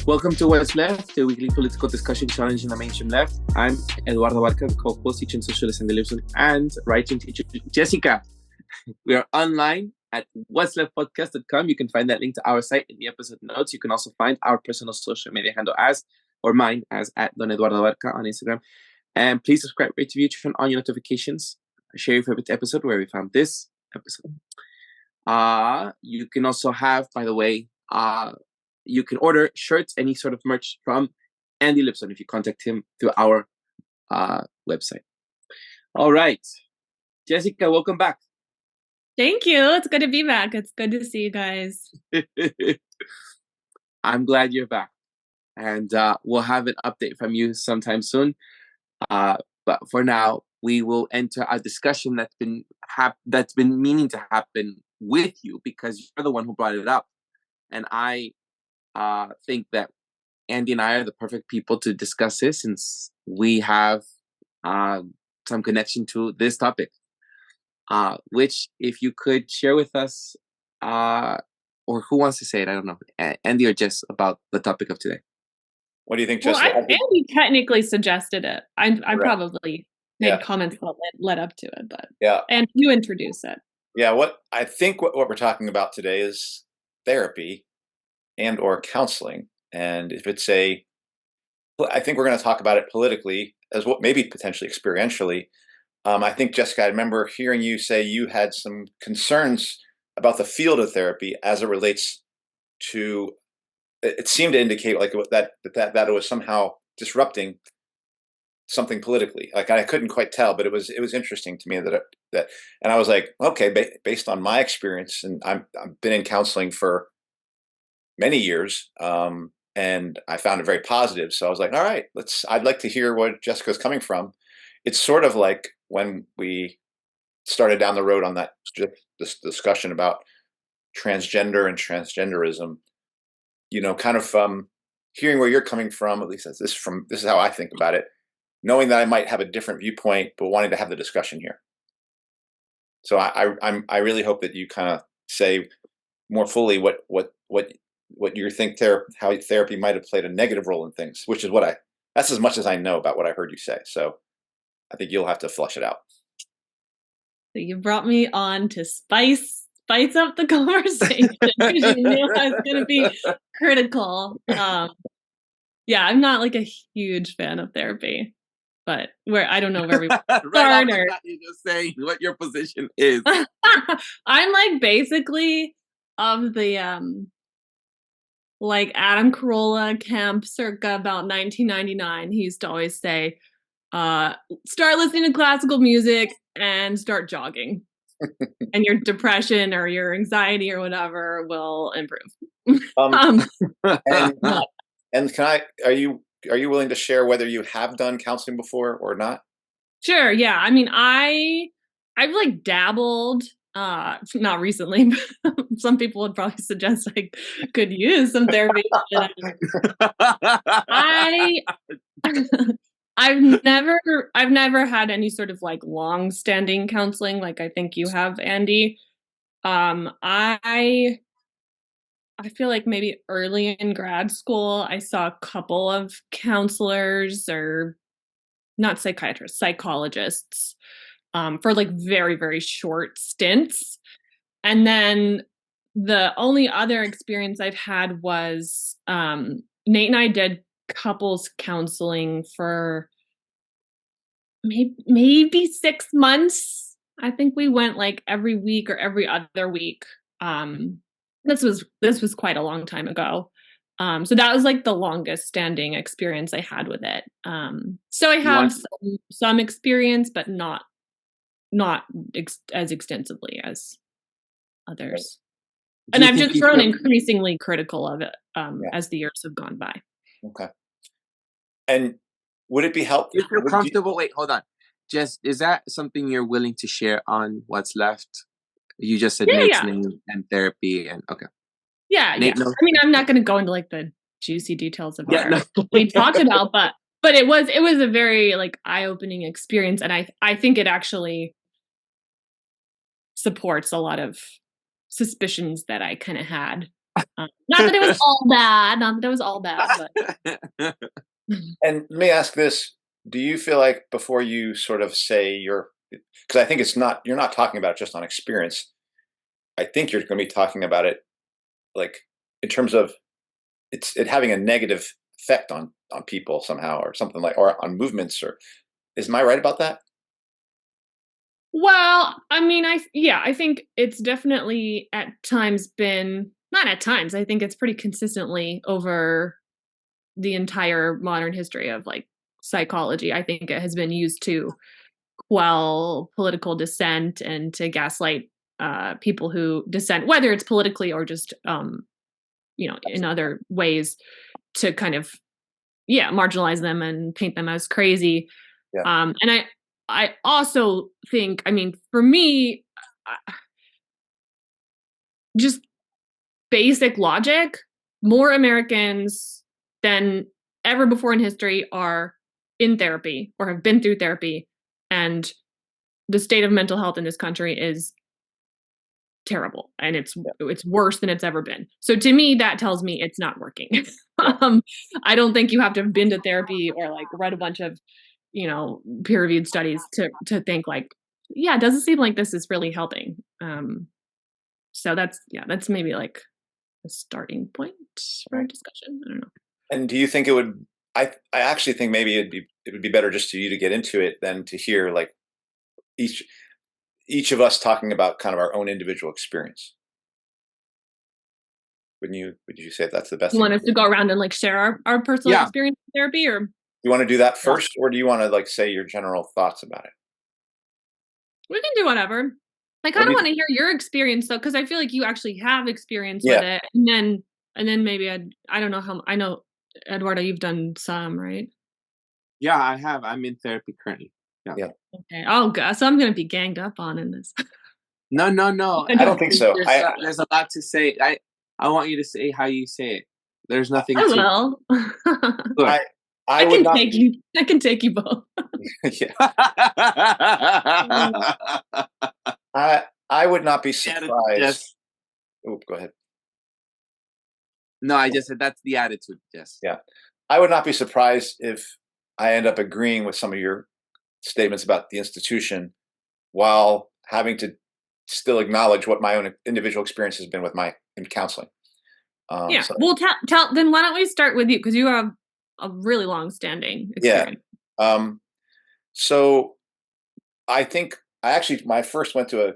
Welcome to What's Left, the weekly political discussion challenge in the mainstream left. I'm Eduardo, the co-host, teaching socialist and Libson, and writing teacher Jessica. We are online at what'sleftpodcast.com. You can find that link to our site in the episode notes. You can also find our personal social media handle mine as at Don Eduardo Barca on Instagram. And please subscribe, rate, review, turn on your notifications, share your favorite episode where we found this episode. You can also have, by the way, you can order shirts, any sort of merch from Andy Lipson if you contact him through our website. All right. Jessica, welcome back. Thank you. It's good to be back. It's good to see you guys. I'm glad you're back. And we'll have an update from you sometime soon. But for now, we will enter a discussion that's been meaning to happen with you because you're the one who brought it up. And I think that Andy and I are the perfect people to discuss this since we have some connection to this topic. Which, if you could share with us, or who wants to say it, I don't know, Andy or Jess, about the topic of today. What do you think, Jess? Well, Andy technically suggested it. I probably made comments that led up to it, but and you introduce it. Yeah, what we're talking about today is therapy and or counseling. And if it's I think we're going to talk about it politically as well, maybe potentially experientially. I think, Jessica, I remember hearing you say you had some concerns about the field of therapy as it relates to, it seemed to indicate like that it was somehow disrupting something politically. Like I couldn't quite tell, but it was interesting to me that and I was like, okay, based on my experience, and I've been in counseling for many years, and I found it very positive. So I was like, all right, I'd like to hear what Jessica's coming from. It's sort of like when we started down the road on this discussion about transgender and transgenderism, kind of from hearing where you're coming from, at least this is how I think about it, knowing that I might have a different viewpoint, but wanting to have the discussion here. So I really hope that you kind of say more fully what you think how therapy might have played a negative role in things, which is that's as much as I know about what I heard you say. So I think you'll have to flush it out. So you brought me on to spice up the conversation because you knew I was going to be critical. Yeah, I'm not like a huge fan of therapy, but I don't know where we start. You're just saying what your position is. I'm like basically of the like Adam Carolla camp circa about 1999. He used to always say, start listening to classical music and start jogging. And your depression or your anxiety or whatever will improve. And are you willing to share whether you have done counseling before or not? Sure. Yeah. I mean, I've like dabbled, not recently, but some people would probably suggest I could use some therapy. I've never had any sort of like long-standing counseling like I think you have, Andy. I feel like maybe early in grad school I saw a couple of counselors, or not psychiatrists, psychologists, for like very, very short stints. And then the only other experience I've had was Nate and I did couples counseling for maybe 6 months. I think we went like every week or every other week. This was quite a long time ago. So that was like the longest standing experience I had with it. So I have some experience, but not as extensively as others. And I've just grown increasingly critical of it as the years have gone by. Okay. And would it be helpful? If you're comfortable, wait, hold on. Jess, is that something you're willing to share on What's Left? You just said Nate's name and therapy and okay. Yeah, Nate, yeah. I mean, I'm not going to go into like the juicy details of what we talked about, but it was a very like eye-opening experience, and I think it actually supports a lot of suspicions that I kind of had Not that it was all bad. Not that it was all bad, but And let me ask this: do you feel like before you sort of say because I think you're not talking about it just on experience. I think you're going to be talking about it like in terms of it having a negative effect on people somehow, or something like, or on movements, or am I right about that? well, I mean, I think it's definitely at times been, not at times, I think it's pretty consistently over the entire modern history of like psychology. I think it has been used to quell political dissent and to gaslight people who dissent, whether it's politically or just in other ways, to kind of marginalize them and paint them as crazy. Yeah. And I also think, I mean, for me, just basic logic, more Americans than ever before in history are in therapy or have been through therapy, and the state of mental health in this country is terrible, and it's worse than it's ever been. So to me, that tells me it's not working. I don't think you have to have been to therapy or like read a bunch of peer-reviewed studies to think like, yeah, it doesn't seem like this is really helping. So that's maybe like a starting point for a discussion. I don't know. And do you think it would? I actually think maybe it would be better just for you to get into it than to hear like each of us talking about kind of our own individual experience. Would you say that's the best You thing? want us to go around and like share our personal Yeah. experience with therapy, or You want to do that first, or do you want to like say your general thoughts about it? we can do whatever. I kind of want to hear your experience though, because I feel like you actually have experience with it, and then maybe I don't know how. I know, Eduardo, you've done some, right? Yeah, I have. I'm in therapy currently. Yeah. Okay. Oh, God. So I'm gonna be ganged up on in this. No. I don't think so. There's a lot to say. I want you to say how you say it. There's nothing. I will. Good. I would not. I can take you both. Yeah. I would not be surprised. Yes. Oh, go ahead. No, I just said that's the attitude. Yes. Yeah. I would not be surprised if I end up agreeing with some of your statements about the institution while having to still acknowledge what my own individual experience has been with in counseling. Yeah. So, Well, tell. Then why don't we start with you, because you have a really long-standing experience. Yeah. So I think I first went to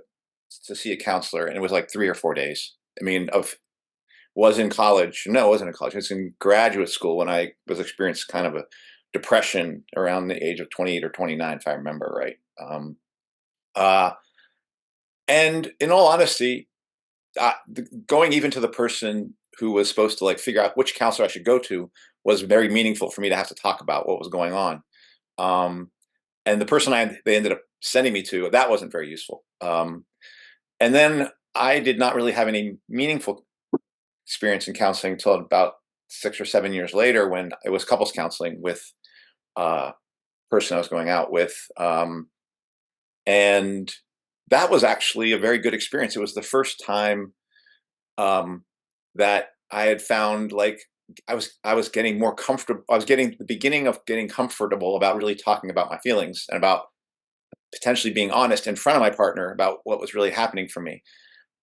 see a counselor, and it was like 3 or 4 days. I mean, was in college. No, it wasn't in college. It was in graduate school when I was experiencing kind of a depression around the age of 28 or 29, if I remember right. And in all honesty, going even to the person who was supposed to like figure out which counselor I should go to was very meaningful for me to have to talk about what was going on. And the person they ended up sending me to, that wasn't very useful. And then I did not really have any meaningful experience in counseling until about 6 or 7 years later, when it was couples counseling with a person I was going out with. And that was actually a very good experience. It was the first time that I had found like I was getting more comfortable. I was getting the beginning of getting comfortable about really talking about my feelings and about potentially being honest in front of my partner about what was really happening for me.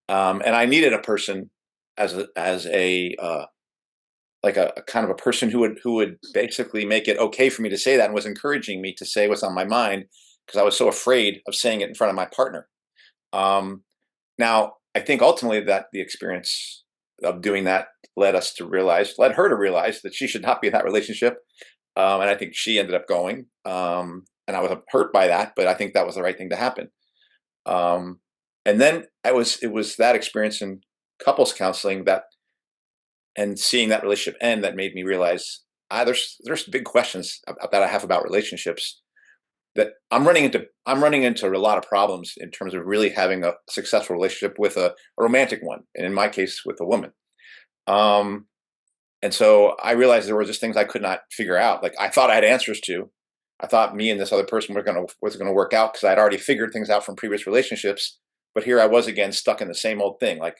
And I needed a person as a like a kind of a person who would basically make it okay for me to say that, and was encouraging me to say what's on my mind, because I was so afraid of saying it in front of my partner. Now, I think ultimately that the experience of doing that led her to realize that she should not be in that relationship. And I think she ended up going. And I was hurt by that, but I think that was the right thing to happen. And then it was that experience in couples counseling and seeing that relationship end that made me realize there's big questions that I have about relationships, that I'm running into a lot of problems in terms of really having a successful relationship with a romantic one, and in my case with a woman. And so I realized there were just things I could not figure out. Like I thought I had answers to. I thought me and this other person was going to work out because I'd already figured things out from previous relationships. But here I was again stuck in the same old thing. Like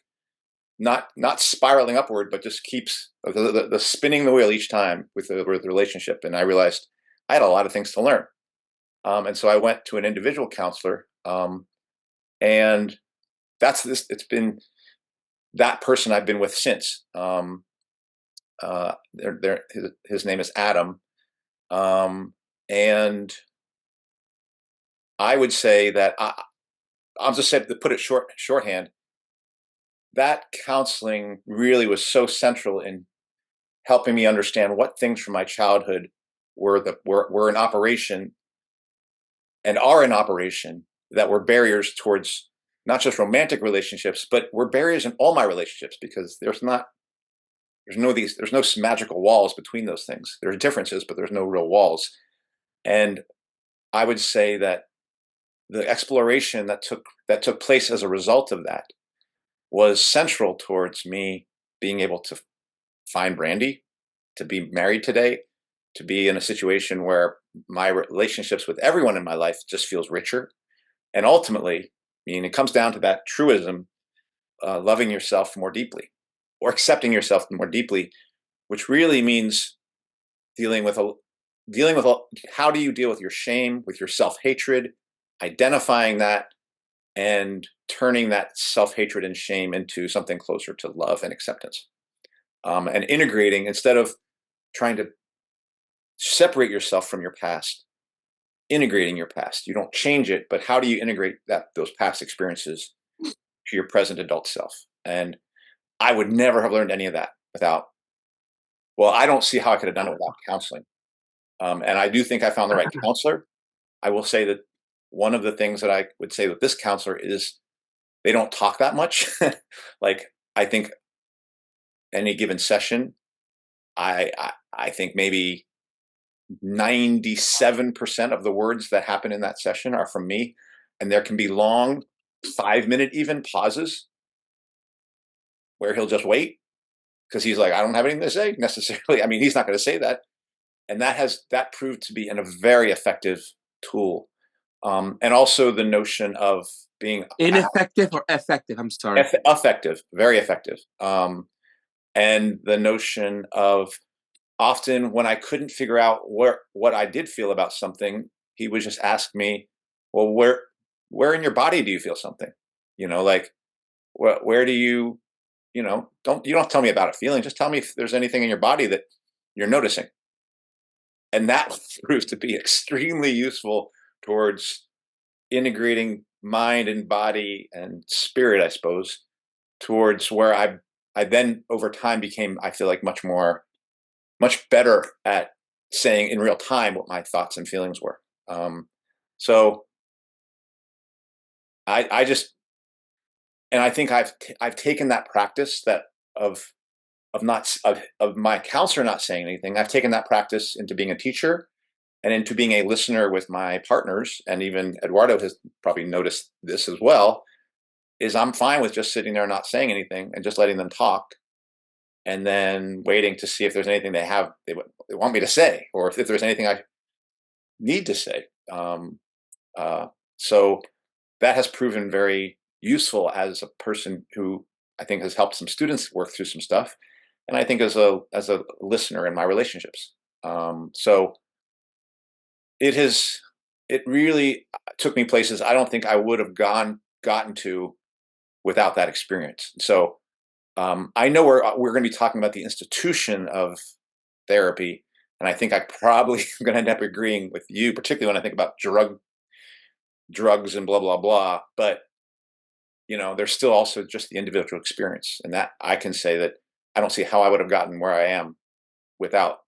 not spiraling upward, but just keeps the spinning the wheel each time with the relationship. And I realized I had a lot of things to learn. And so I went to an individual counselor, and it's been that person I've been with since. His name is Adam. And I would say that I'll just say, to put it shorthand, that counseling really was so central in helping me understand what things from my childhood were in operation and are in operation that were barriers towards not just romantic relationships, but were barriers in all my relationships, because there's no magical walls between those things. There's differences, but there's no real walls. And I would say that the exploration that took place as a result of that was central towards me being able to find Brandy, to be married today, to be in a situation where my relationships with everyone in my life just feels richer. And ultimately, I mean, it comes down to that truism, loving yourself more deeply, or accepting yourself more deeply, which really means dealing with how do you deal with your shame, with your self-hatred, identifying that, and turning that self-hatred and shame into something closer to love and acceptance, and integrating, instead of trying to separate yourself from your past, integrating your past. You don't change it, but how do you integrate those past experiences to your present adult self? And I would never have learned any of that I don't see how I could have done it without counseling. And I do think I found the right counselor. I will say that one of the things that I would say with this counselor is they don't talk that much. Like, I think any given session, I think maybe 97% of the words that happen in that session are from me. And there can be long 5-minute even pauses where he'll just wait, because he's like, I don't have anything to say necessarily. I mean, he's not going to say that. And that proved to be a very effective tool. And also the notion of being ineffective or effective. I'm sorry. Effective, very effective. And the notion of, often when I couldn't figure out what I did feel about something, he would just ask me, well, where in your body do you feel something? Like, where do you, don't tell me about a feeling. Just tell me if there's anything in your body that you're noticing. And that proves to be extremely useful towards integrating mind and body and spirit, I suppose, towards where I then over time became, I feel like, much better at saying in real time what my thoughts and feelings were. So I think I've taken that practice of my counselor not saying anything. I've taken that practice into being a teacher and into being a listener with my partners. And even Eduardo has probably noticed this as well, is I'm fine with just sitting there not saying anything and just letting them talk, and then waiting to see if there's anything they want me to say, or if there's anything I need to say. So that has proven very useful as a person who I think has helped some students work through some stuff, and I think as a listener in my relationships. So it really took me places I don't think I would have gotten to without that experience. So I know we're going to be talking about the institution of therapy, and I think I probably am going to end up agreeing with you, particularly when I think about drugs and blah blah blah. But there's still also just the individual experience, and that I can say that I don't see how I would have gotten where I am without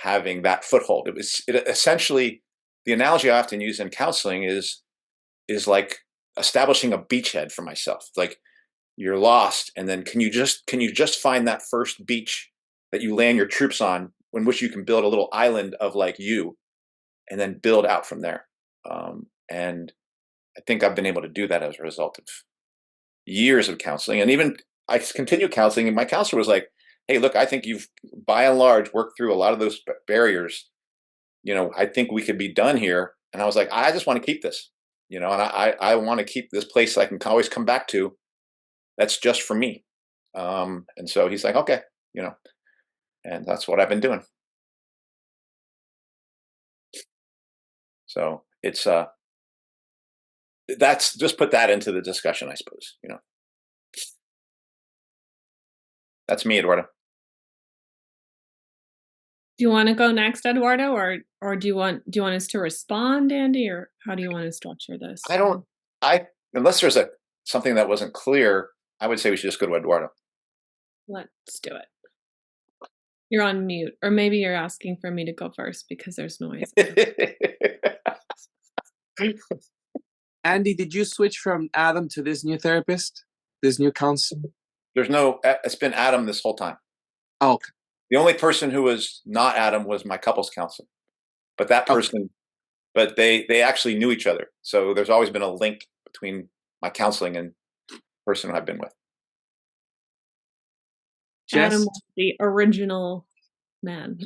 having that foothold. It essentially, the analogy I often use in counseling is like establishing a beachhead for myself. Like, you're lost, and then can you just find that first beach that you land your troops on, in which you can build a little island of like you, and then build out from there. And I think I've been able to do that as a result of years of counseling. And even I continue counseling, and my counselor was like, hey, look, I think you've by and large worked through a lot of those barriers. I think we could be done here. And I was like, I just want to keep this, and I want to keep this place I can always come back to. That's just for me. And so he's like, okay, and that's what I've been doing. So it's that's just put that into the discussion, I suppose. That's me, Eduardo. Do you want to go next, Eduardo, or do you want us to respond, Andy, or how do you want to structure this? Unless there's something that wasn't clear, I would say we should just go to Eduardo. Let's do it. You're on mute, or maybe you're asking for me to go first because there's noise. Andy, did you switch from Adam to this new therapist, this new counselor? It's been Adam this whole time. Oh, okay. The only person who was not Adam was my couples counselor, but that person, but they actually knew each other. So there's always been a link between my counseling and the person I've been with. Adam was the original man.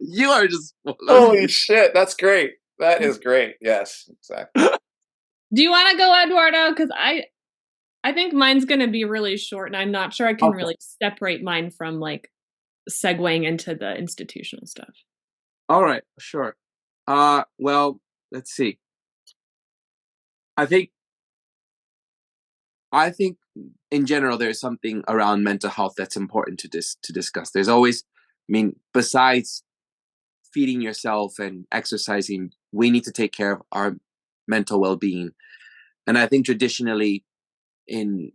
You are just holy shit. That's great. That is great. Yes, exactly. Do you want to go, Eduardo? Because I think mine's going to be really short, and I'm not sure I can really separate mine from like segueing into the institutional stuff. All right, sure. Well, let's see. I think in general there's something around mental health that's important to discuss. There's always, besides feeding yourself and exercising, we need to take care of our mental well-being. And I think traditionally in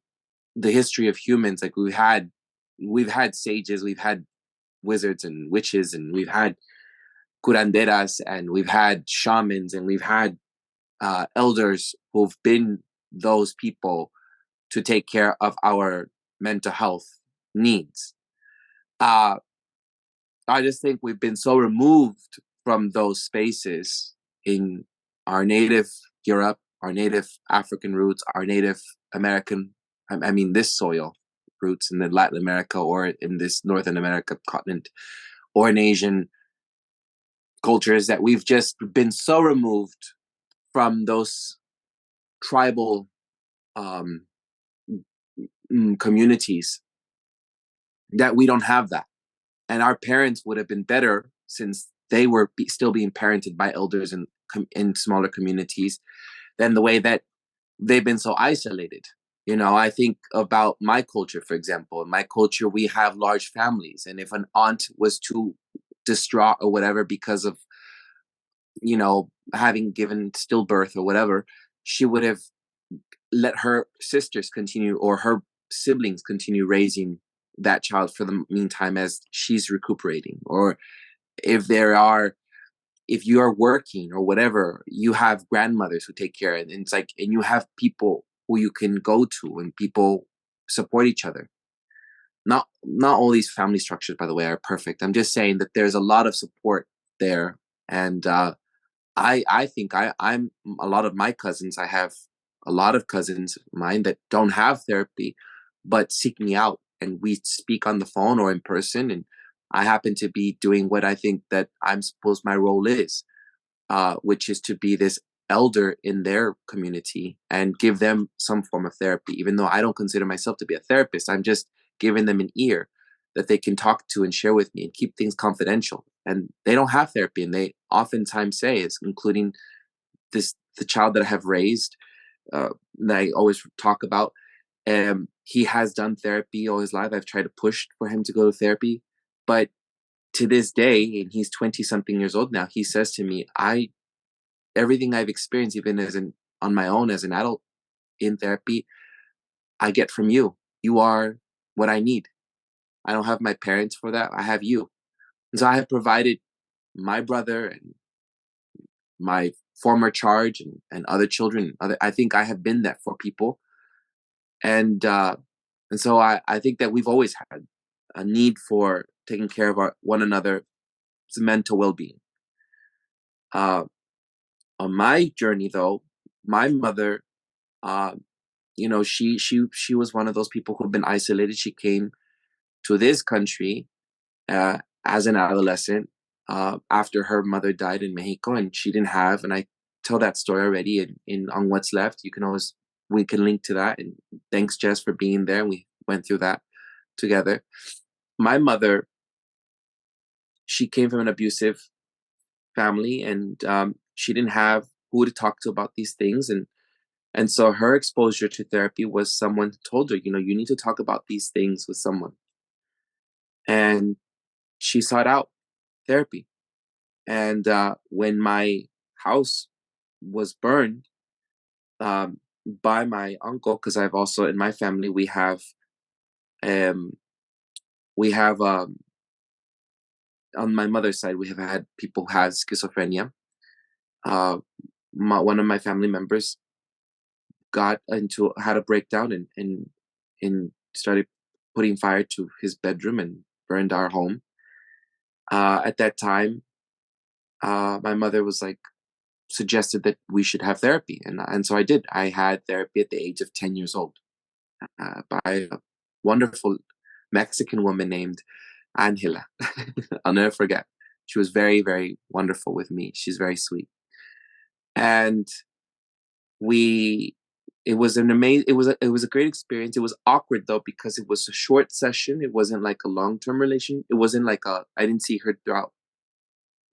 the history of humans, like we've had sages, we've had wizards and witches, and we've had curanderas, and we've had shamans, and we've had elders who've been those people to take care of our mental health needs. I just think we've been so removed from those spaces in our native Europe, our native African roots, our native American, this soil roots in the Latin America or in this Northern America continent or in Asian cultures, that we've just been so removed from those tribal communities that we don't have that. And our parents would have been better, since they were still being parented by elders in smaller communities, than the way that they've been so isolated. I think about my culture, for example. In my culture, we have large families. And if an aunt was too distraught or whatever because of, having given stillbirth or whatever, she would have let her sisters continue, or her siblings continue raising that child for the meantime as she's recuperating. Or if you are working or whatever, you have grandmothers who take care. And it's like, and you have people who you can go to, and people support each other. Not all these family structures, by the way, are perfect. I'm just saying that there's a lot of support there. And I think I'm a lot of my cousins, I have a lot of cousins of mine that don't have therapy, but seek me out, and we speak on the phone or in person. And I happen to be doing what I think that I'm supposed my role is, which is to be this elder in their community and give them some form of therapy. Even though I don't consider myself to be a therapist, I'm just giving them an ear that they can talk to and share with me and keep things confidential. And they don't have therapy, and they oftentimes say, is including the child that I have raised, that I always talk about. He has done therapy all his life. I've tried to push for him to go to therapy, but to this day, and he's 20 something years old now, he says to me, everything I've experienced, even on my own as an adult in therapy, I get from you. You are what I need. I don't have my parents for that. I have you. And so I have provided my brother and my former charge and other children. I think I have been that for people. And so I think that we've always had a need for taking care of one another's mental well-being. On my journey, though, my mother, she was one of those people who've been isolated. She came to this country as an adolescent after her mother died in Mexico, and she didn't have. And I tell that story already on What's Left. You can always we can link to that. And thanks, Jess, for being there. We went through that together. My mother, she came from an abusive family, and she didn't have who to talk to about these things. And so her exposure to therapy was someone told her, you need to talk about these things with someone. And she sought out therapy. And when my house was burned by my uncle, because I've also, in my family, we have on my mother's side, we have had people who had schizophrenia. One of my family members had a breakdown and started putting fire to his bedroom and burned our home. At that time, my mother was suggested that we should have therapy, and so I did. I had therapy at the age of 10 years old by a wonderful Mexican woman named Angela. I'll never forget. She was very, very wonderful with me. She's very sweet. And it was an amazing, it was a great experience. It was awkward though, because it was a short session. It wasn't like a long-term relation. It wasn't I didn't see her throughout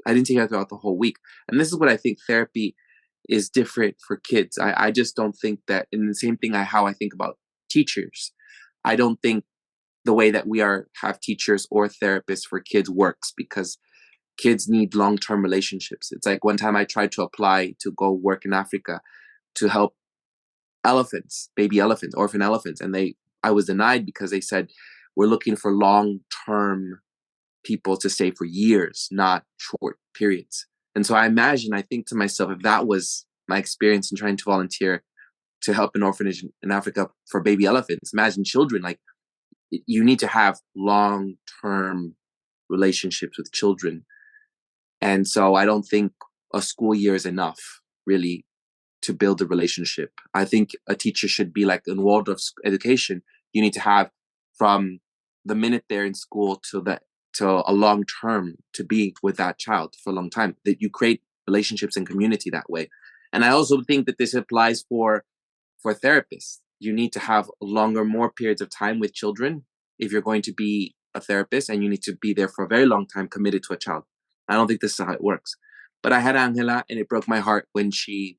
the whole week. And this is what I think therapy is different for kids. I just don't think that, in the same thing how I think about teachers, I don't think the way that we have teachers or therapists for kids works, because kids need long-term relationships. It's like one time I tried to apply to go work in Africa to help baby elephants, orphan elephants. And I was denied because they said, we're looking for long-term people to stay for years, not short periods. And so I think to myself, if that was my experience in trying to volunteer to help an orphanage in Africa for baby elephants, imagine children. You need to have long-term relationships with children. And so I don't think a school year is enough, really, to build a relationship. I think a teacher should be like in world of education. You need to have, from the minute they're in school to a long term, to be with that child for a long time, that you create relationships and community that way. And I also think that this applies for therapists. You need to have more periods of time with children if you're going to be a therapist, and you need to be there for a very long time, committed to a child. I don't think this is how it works. But I had Angela, and it broke my heart when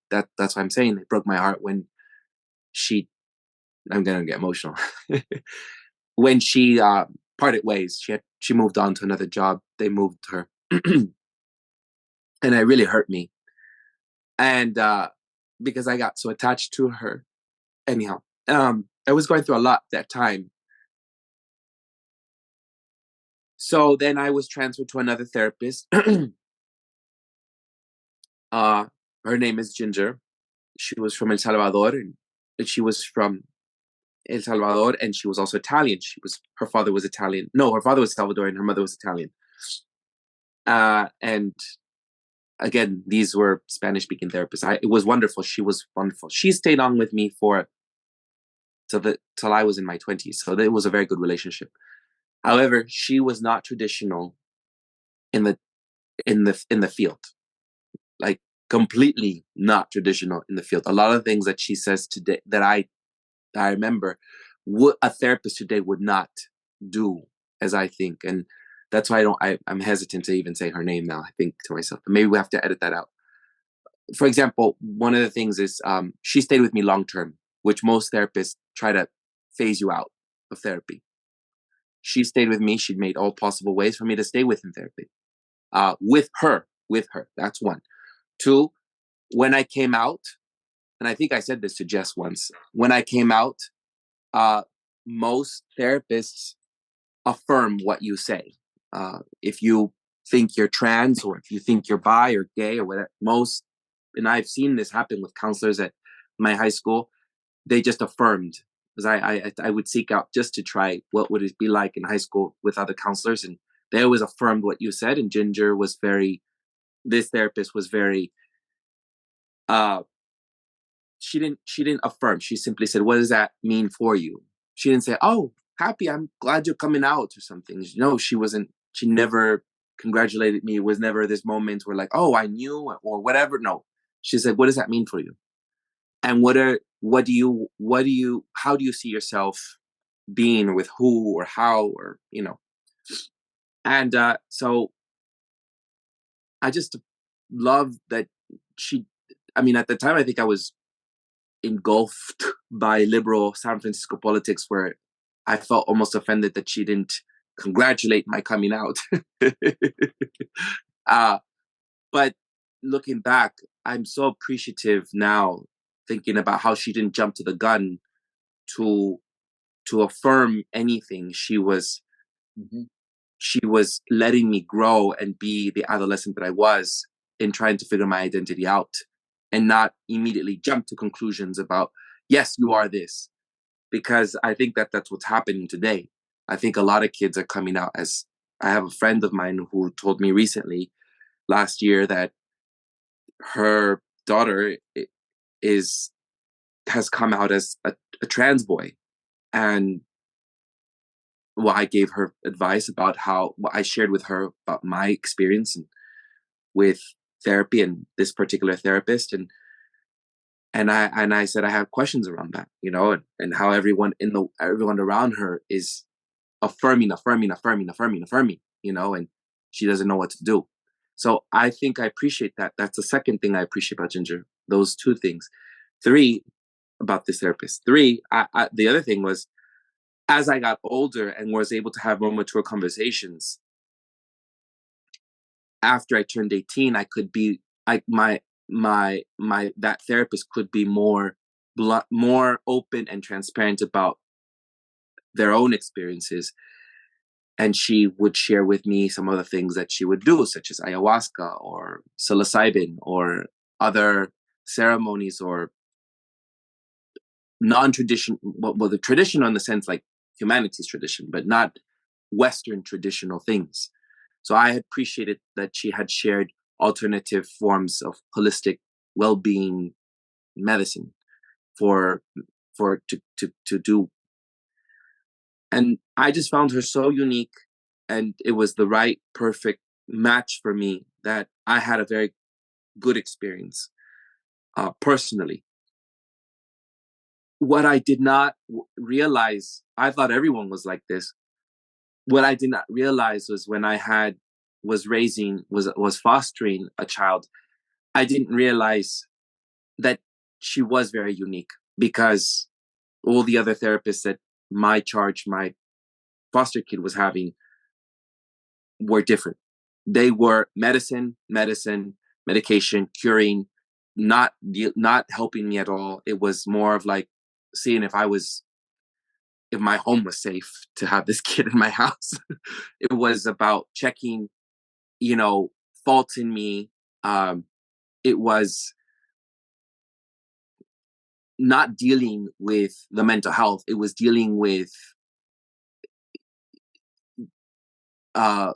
that's what I'm saying. It broke my heart when I'm going to get emotional. When she parted ways. She moved on to another job. They moved her. And it really hurt me. And because I got so attached to her. Anyhow, I was going through a lot that time. So then I was transferred to another therapist. Her name is Ginger. She was from El Salvador, and she was from El Salvador, and she was also Italian. Her father was Italian. No, her father was Salvadorian. Her mother was Italian. And again, these were Spanish-speaking therapists. It was wonderful. She was wonderful. She stayed on with me till I was in my 20s. So it was a very good relationship. However, she was not traditional in the field. Completely not traditional in the field. A lot of things that she says today that I remember, a therapist today would not do, as I think. And that's why I'm hesitant to even say her name now. I think to myself, maybe we have to edit that out. For example, one of the things is she stayed with me long term, which most therapists try to phase you out of therapy. She stayed with me. She made all possible ways for me to stay within therapy. With her. That's one. Two, when I came out, and I think I said this to Jess once, when I came out, most therapists affirm what you say. If you think you're trans, or if you think you're bi or gay or whatever, and I've seen this happen with counselors at my high school, they just affirmed. Because I would seek out just to try what would it be like in high school with other counselors, and they always affirmed what you said. And Ginger this therapist was very, she didn't affirm. She simply said, what does that mean for you? She didn't say, oh, happy, I'm glad you're coming out or something. No, she never congratulated me. It was never this moment where oh, I knew or whatever. No, she said, what does that mean for you? And how do you see yourself being, with who or how, or and so I just love that at the time I think I was engulfed by liberal San Francisco politics, where I felt almost offended that she didn't congratulate my coming out. But looking back, I'm so appreciative now, thinking about how she didn't jump to the gun to affirm anything. She was letting me grow and be the adolescent that I was, in trying to figure my identity out, and not immediately jump to conclusions about, yes, you are this. Because I think that that's what's happening today. I think a lot of kids are coming out as, I have a friend of mine who told me recently, last year, that her daughter has come out as a trans boy. And I gave her advice about I shared with her about my experience with therapy and this particular therapist, and I said I have questions around that, and how everyone around her is affirming, and she doesn't know what to do. So I think I appreciate that. That's the second thing I appreciate about Ginger. Those two things. 3, about this therapist. 3, the other thing was, as I got older and was able to have more mature conversations, after I turned 18, I could be that therapist could be more open and transparent about their own experiences. And she would share with me some of the things that she would do, such as ayahuasca or psilocybin or other ceremonies, or non-traditional, the traditional in the sense like humanities tradition, but not Western traditional things. So I appreciated that she had shared alternative forms of holistic well-being medicine to do. And I just found her so unique, and it was the right, perfect match for me, that I had a very good experience personally. What I did not realize, I thought everyone was like this. What I did not realize was, when I was fostering a child, I didn't realize that she was very unique, because all the other therapists that my foster kid was having were different. They were medicine, medication, curing, not helping me at all. It was more of like seeing if my home was safe to have this kid in my house. It was about checking, faults in me. It was not dealing with the mental health. It was dealing with how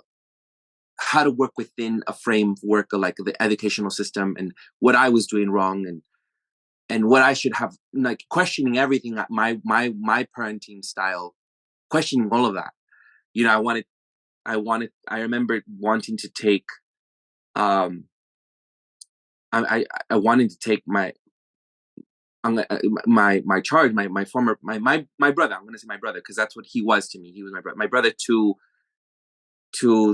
to work within a framework of like the educational system, and what I was doing wrong, and what I should have, like questioning everything, my parenting style, questioning all of that. I remember wanting to take I wanted to take my charge, my former my brother, I'm going to say my brother, because that's what he was to me. He was my brother to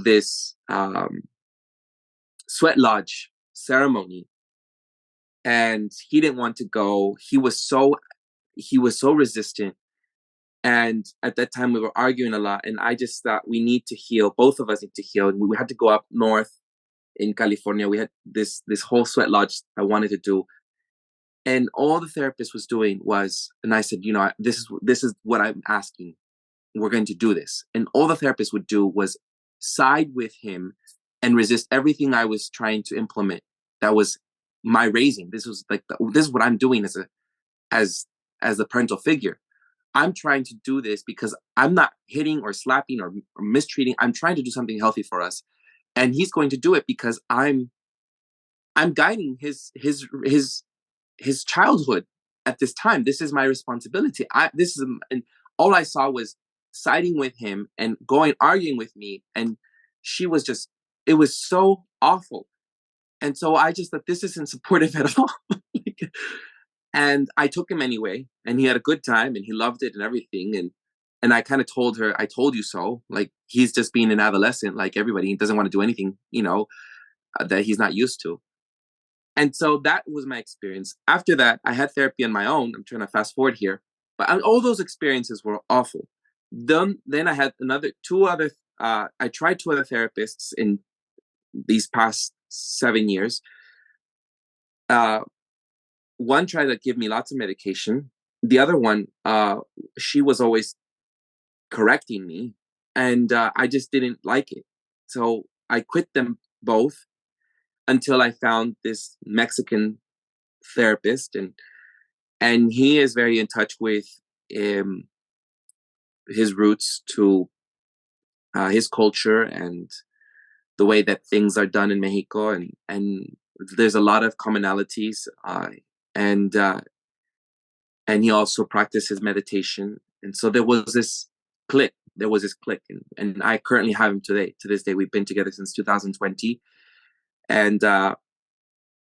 this sweat lodge ceremony, and he didn't want to go. He was so resistant, and at that time we were arguing a lot, and I just thought, we need to heal, both of us need to heal. We had to go up north in California. We had this whole sweat lodge I wanted to do, and all the therapist was doing was, and I said, this is what I'm asking. We're going to do this. And all the therapist would do was side with him and resist everything I was trying to implement. That was my raising. This was like, this is what I'm doing as the parental figure. I'm trying to do this because I'm not hitting or slapping or mistreating. I'm trying to do something healthy for us. And he's going to do it because I'm guiding his childhood at this time. This is my responsibility. And all I saw was siding with him and arguing with me. And she was just, it was so awful. And so I just thought, this isn't supportive at all. And I took him anyway, and he had a good time, and he loved it and everything. And I kind of told her, I told you so. Like, he's just being an adolescent, like everybody. He doesn't want to do anything, that he's not used to. And so that was my experience. After that, I had therapy on my own. I'm trying to fast forward here, but all those experiences were awful. Then I had two other. I tried two other therapists in these past 7 years. One tried to give me lots of medication. The other one, she was always correcting me, and I just didn't like it. So I quit them both until I found this Mexican therapist, and he is very in touch with his roots to his culture and the way that things are done in Mexico, and there's a lot of commonalities, and he also practices meditation, and so there was this click. And I currently have him today. To this day, we've been together since 2020, and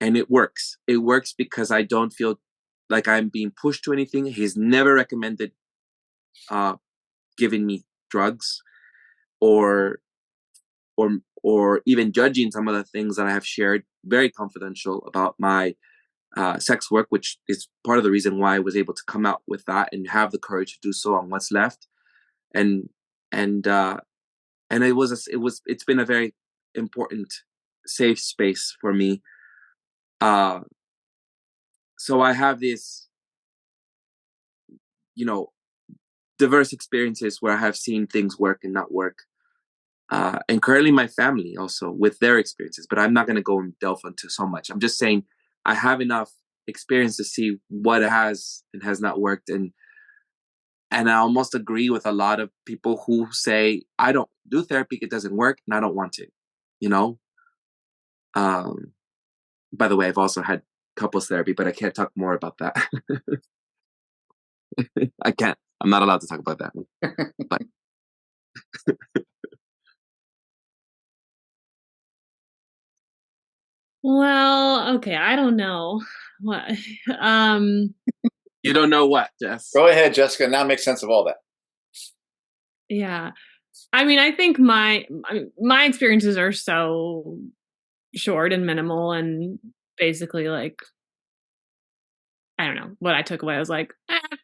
it works. It works because I don't feel like I'm being pushed to anything. He's never recommended giving me drugs or even judging some of the things that I have shared, very confidential, about my sex work, which is part of the reason why I was able to come out with that and have the courage to do so on What's Left. And it's been a very important safe space for me. So I have this, diverse experiences where I have seen things work and not work. And currently my family also with their experiences, but I'm not going to go and delve into so much. I'm just saying I have enough experience to see what has and has not worked. And I almost agree with a lot of people who say, I don't do therapy, it doesn't work, and I don't want to, by the way, I've also had couples therapy, but I can't talk more about that. I can't. I'm not allowed to talk about that. But Well, okay, I don't know what. You don't know what, Jess? Go ahead, Jessica. Now make sense of all that. Yeah, I mean, I think my experiences are so short and minimal, and basically, like, I don't know what I took away. I was like,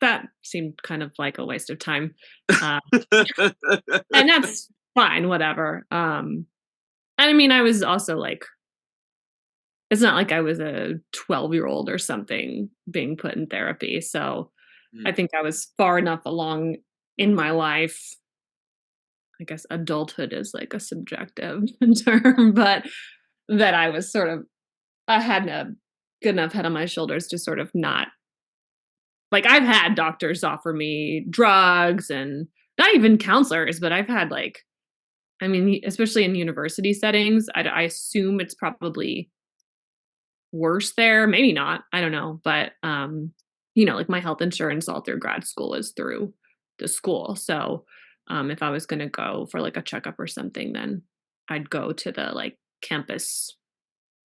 that seemed kind of like a waste of time, and that's fine, whatever. I mean, I was also like, it's not like I was a 12-year-old or something being put in therapy. So I think I was far enough along in my life. I guess adulthood is like a subjective term, but that I was I had a good enough head on my shoulders to sort of not, like, I've had doctors offer me drugs and not even counselors, but I've had, like, I mean, especially in university settings, I assume it's probably worse there. Maybe not. I don't know. But, like, my health insurance all through grad school is through the school. So if I was going to go for like a checkup or something, then I'd go to the like campus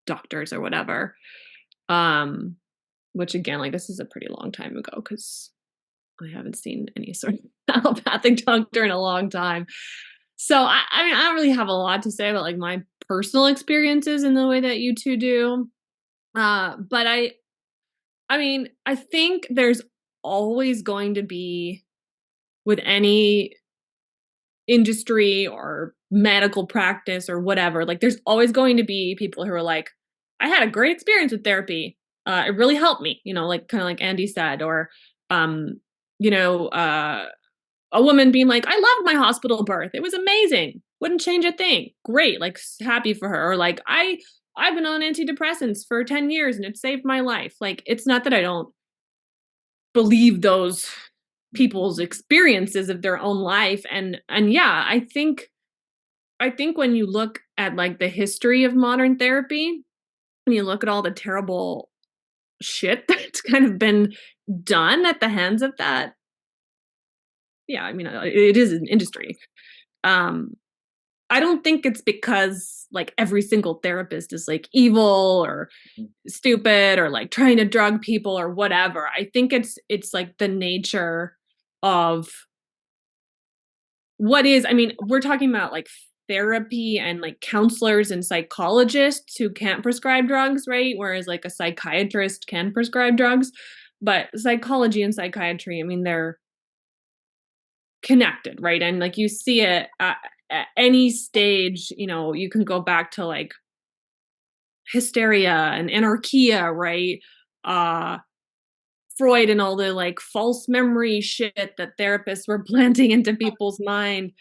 doctors or whatever. Which again, like, this is a pretty long time ago because I haven't seen any sort of allopathic doctor in a long time. So I mean, I don't really have a lot to say about like my personal experiences in the way that you two do. But I mean, I think there's always going to be, with any industry or medical practice or whatever, like, there's always going to be people who are like, I had a great experience with therapy. It really helped me, like, kind of like Andy said, or, you know, a woman being like, I loved my hospital birth. It was amazing. Wouldn't change a thing. Great. Like, happy for her. Or like, I've been on antidepressants for 10 years and it saved my life. Like, it's not that I don't believe those people's experiences of their own life. And yeah, I think when you look at like the history of modern therapy, and you look at all the terrible shit that's kind of been done at the hands of that. Yeah, I mean, it is an industry. I don't think it's because like every single therapist is like evil or stupid or like trying to drug people or whatever. I think it's like the nature of what is, I mean, we're talking about like therapy and like counselors and psychologists who can't prescribe drugs, right? Whereas like a psychiatrist can prescribe drugs. But psychology and psychiatry, I mean, they're connected, right? And like you see it at any stage, you know, you can go back to like hysteria and anarchia, right? Freud and all the like false memory shit that therapists were planting into people's mind.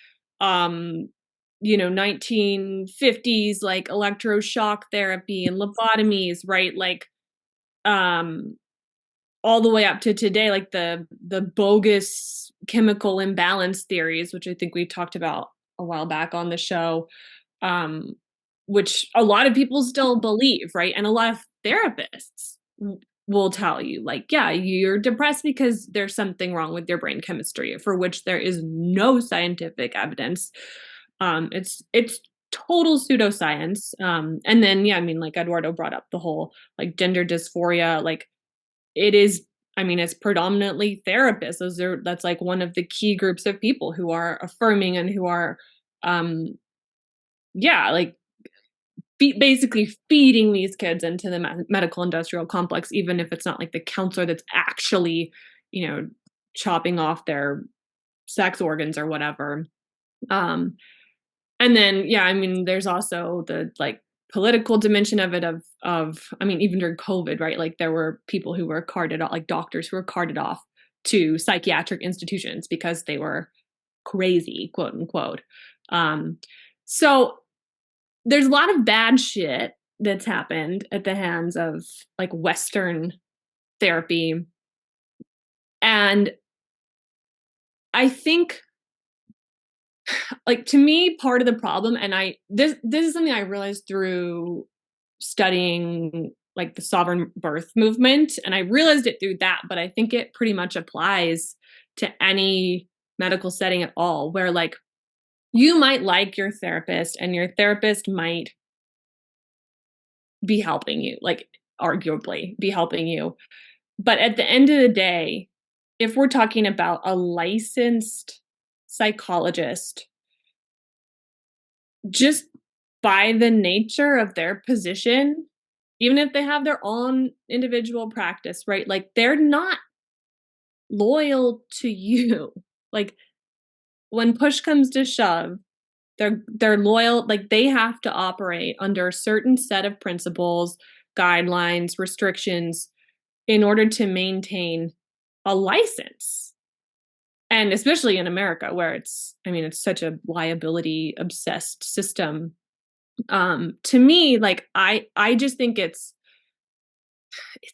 You know, 1950s like electroshock therapy and lobotomies, right? Like all the way up to today, like the bogus chemical imbalance theories, which I think we talked about a while back on the show, which a lot of people still believe, right? And a lot of therapists will tell you, like, yeah, you're depressed because there's something wrong with your brain chemistry, for which there is no scientific evidence. It's total pseudoscience. And then, yeah, I mean, like Eduardo brought up the whole like gender dysphoria, like it is, I mean, it's predominantly therapists. That's like one of the key groups of people who are affirming and who are, yeah, like basically feeding these kids into the medical industrial complex, even if it's not like the counselor that's actually, you know, chopping off their sex organs or whatever. And then, yeah, I mean, there's also the like political dimension of it of, I mean, even during COVID, right? Like there were people who were carted off, like doctors who were carted off to psychiatric institutions because they were crazy, quote unquote. So there's a lot of bad shit that's happened at the hands of like Western therapy. And I think like to me, part of the problem, and this is something I realized through studying like the sovereign birth movement, and I realized it through that, but I think it pretty much applies to any medical setting at all, where like you might like your therapist and your therapist might be helping you, like arguably be helping you. But at the end of the day, if we're talking about a licensed psychologist, just by the nature of their position, even if they have their own individual practice, right? Like they're not loyal to you. Like when push comes to shove, they're loyal, like they have to operate under a certain set of principles, guidelines, restrictions in order to maintain a license. And especially in America where it's, I mean, it's such a liability obsessed system. To me, like I just think it's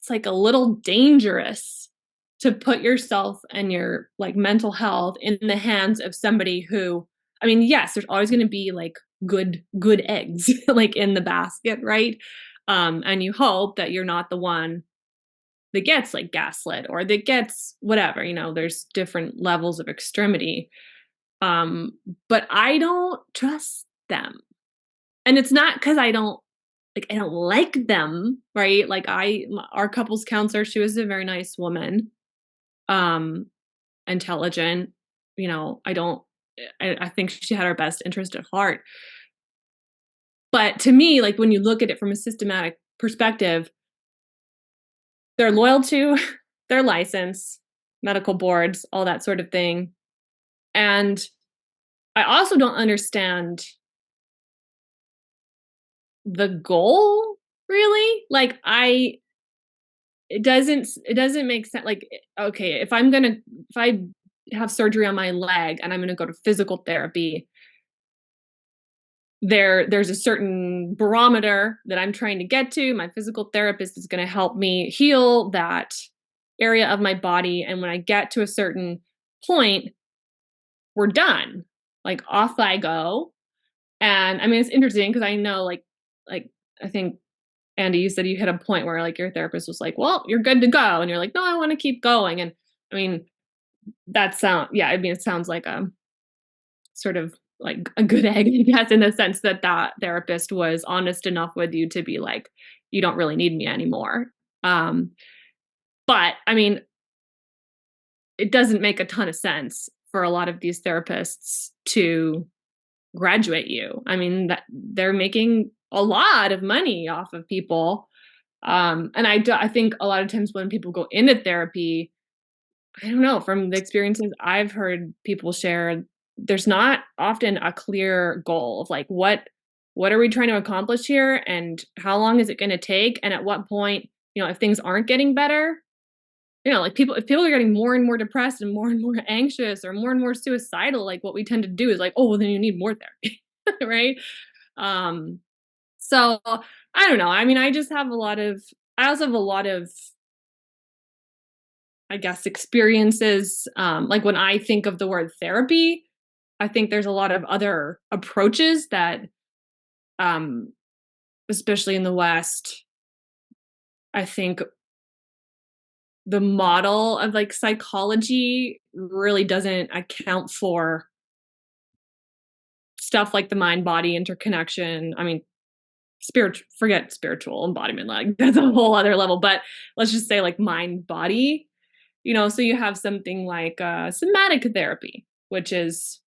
like a little dangerous to put yourself and your like mental health in the hands of somebody who, I mean, yes, there's always going to be like good eggs like in the basket, right? And you hope that you're not the one that gets like gaslit or that gets whatever, you know, there's different levels of extremity. But I don't trust them. And it's not because I don't like them, right? Like our couples counselor, she was a very nice woman, intelligent, you know, I think she had our best interest at heart. But to me, like when you look at it from a systematic perspective, they're loyal to their license, medical boards, all that sort of thing. And I also don't understand the goal really. Like it doesn't make sense. Like, okay, if I have surgery on my leg and I'm going to go to physical therapy, there's a certain barometer that I'm trying to get to. My physical therapist is going to help me heal that area of my body. And when I get to a certain point, we're done. Like off I go. And I mean, it's interesting because I know like I think Andy, you said you hit a point where like your therapist was like, well, you're good to go. And you're like, no, I want to keep going. And I mean, it sounds like a sort of like a good egg, I guess, in the sense that that therapist was honest enough with you to be like, you don't really need me anymore. But I mean, it doesn't make a ton of sense for a lot of these therapists to graduate you. I mean, that they're making a lot of money off of people. And I think a lot of times when people go into therapy, I don't know, from the experiences I've heard people share, there's not often a clear goal of like, what are we trying to accomplish here? And how long is it going to take? And at what point, if things aren't getting better, like if people are getting more and more depressed and more anxious or more suicidal, like what we tend to do is like, oh, well, then you need more therapy. Right. So I don't know. I mean, I also have a lot of, I guess, experiences. Like when I think of the word therapy, I think there's a lot of other approaches that, especially in the West, I think the model of like psychology really doesn't account for stuff like the mind-body interconnection. I mean, forget spiritual embodiment, like that's a whole other level, but let's just say like mind-body, so you have something like somatic therapy, which is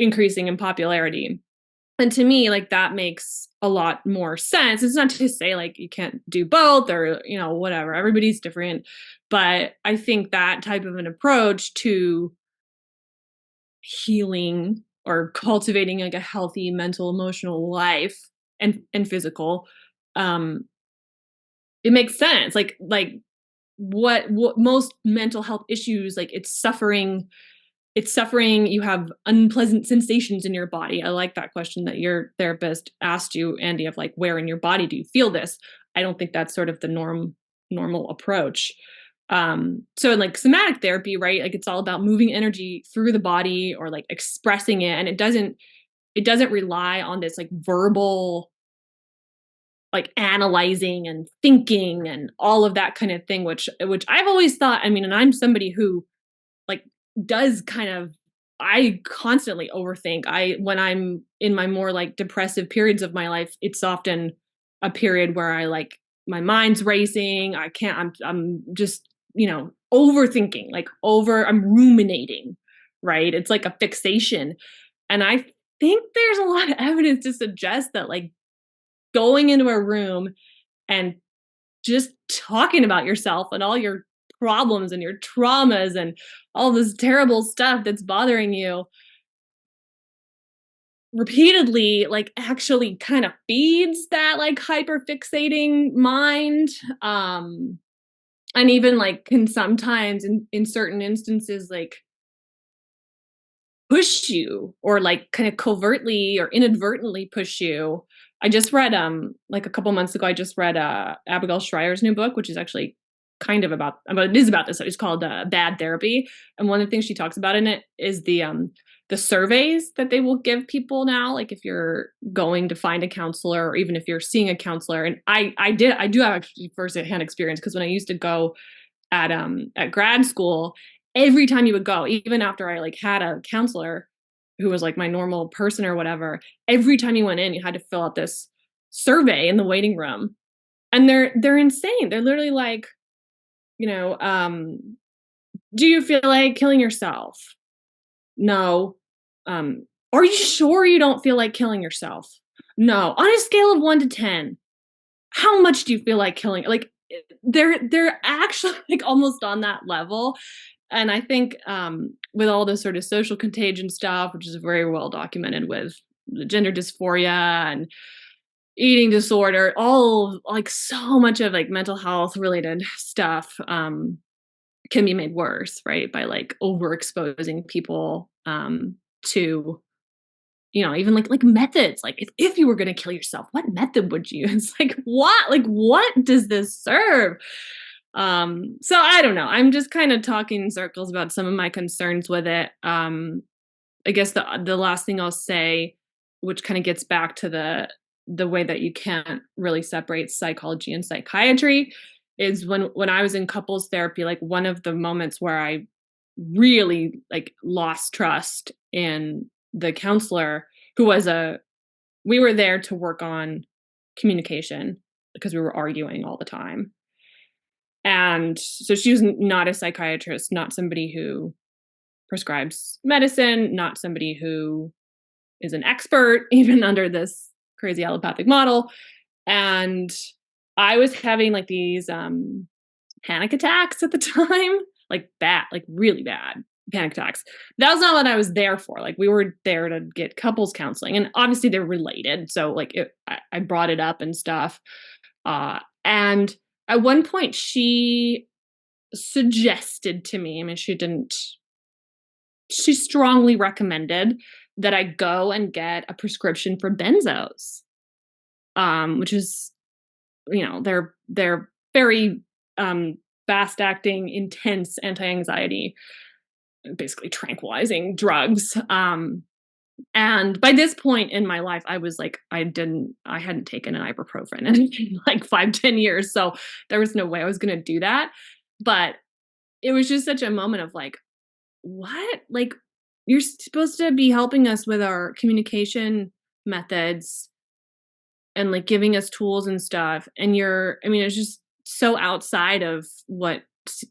increasing in popularity. And to me, like that makes a lot more sense. It's not to say like you can't do both or, whatever, everybody's different. But I think that type of an approach to healing or cultivating like a healthy mental, emotional life and physical, it makes sense. Like what most mental health issues, like it's suffering, you have unpleasant sensations in your body. I like that question that your therapist asked you, Andy, of like, where in your body do you feel this? I don't think that's sort of the normal approach. So in like somatic therapy, right, like it's all about moving energy through the body or like expressing it, and it doesn't rely on this like verbal, like analyzing and thinking and all of that kind of thing, which I've always thought, I mean, and I'm somebody who like does kind of, I constantly overthink. When I'm in my more like depressive periods of my life, it's often a period where I like my mind's racing. I'm just, overthinking, I'm ruminating, right? It's like a fixation. And I think there's a lot of evidence to suggest that like going into a room and just talking about yourself and all your problems and your traumas and all this terrible stuff that's bothering you repeatedly, like actually kind of feeds that like hyper fixating mind. And even like can sometimes in certain instances, like push you or like kind of covertly or inadvertently push you. I just read like a couple months ago, I just read Abigail Schreier's new book, which is actually kind of about it is about this. It's called Bad Therapy. And one of the things she talks about in it is the surveys that they will give people now, like if you're going to find a counselor or even if you're seeing a counselor. And I do have actually first-hand experience, because when I used to go at grad school, every time you would go, even after I like had a counselor who was like my normal person or whatever, every time you went in, you had to fill out this survey in the waiting room. And they're insane. They're literally like, do you feel like killing yourself? No. Are you sure you don't feel like killing yourself? No. On a scale of 1 to 10, how much do you feel like killing? Like they're actually like almost on that level. And I think with all this sort of social contagion stuff, which is very well documented with the gender dysphoria and eating disorder, all like so much of like mental health related stuff can be made worse, right? By like overexposing people to, even like methods, like if you were going to kill yourself, what method would you? It's like, what does this serve? So I don't know. I'm just kind of talking in circles about some of my concerns with it. I guess the last thing I'll say, which kind of gets back to the way that you can't really separate psychology and psychiatry, is when I was in couples therapy, like one of the moments where I really like lost trust in the counselor who was we were there to work on communication because we were arguing all the time. And so she was not a psychiatrist, not somebody who prescribes medicine, not somebody who is an expert, even under this crazy allopathic model. And I was having like these panic attacks at the time, like really bad panic attacks. That was not what I was there for. Like we were there to get couples counseling, and obviously they're related. So like I brought it up and stuff. And at one point she suggested to me, I mean, she strongly recommended that I go and get a prescription for benzos, which is, they're very fast acting, intense anti-anxiety, basically tranquilizing drugs. And by this point in my life, I was like, I hadn't taken an ibuprofen in like 5-10 years. So there was no way I was going to do that. But it was just such a moment of like, what? Like, you're supposed to be helping us with our communication methods and like giving us tools and stuff. And it's just so outside of what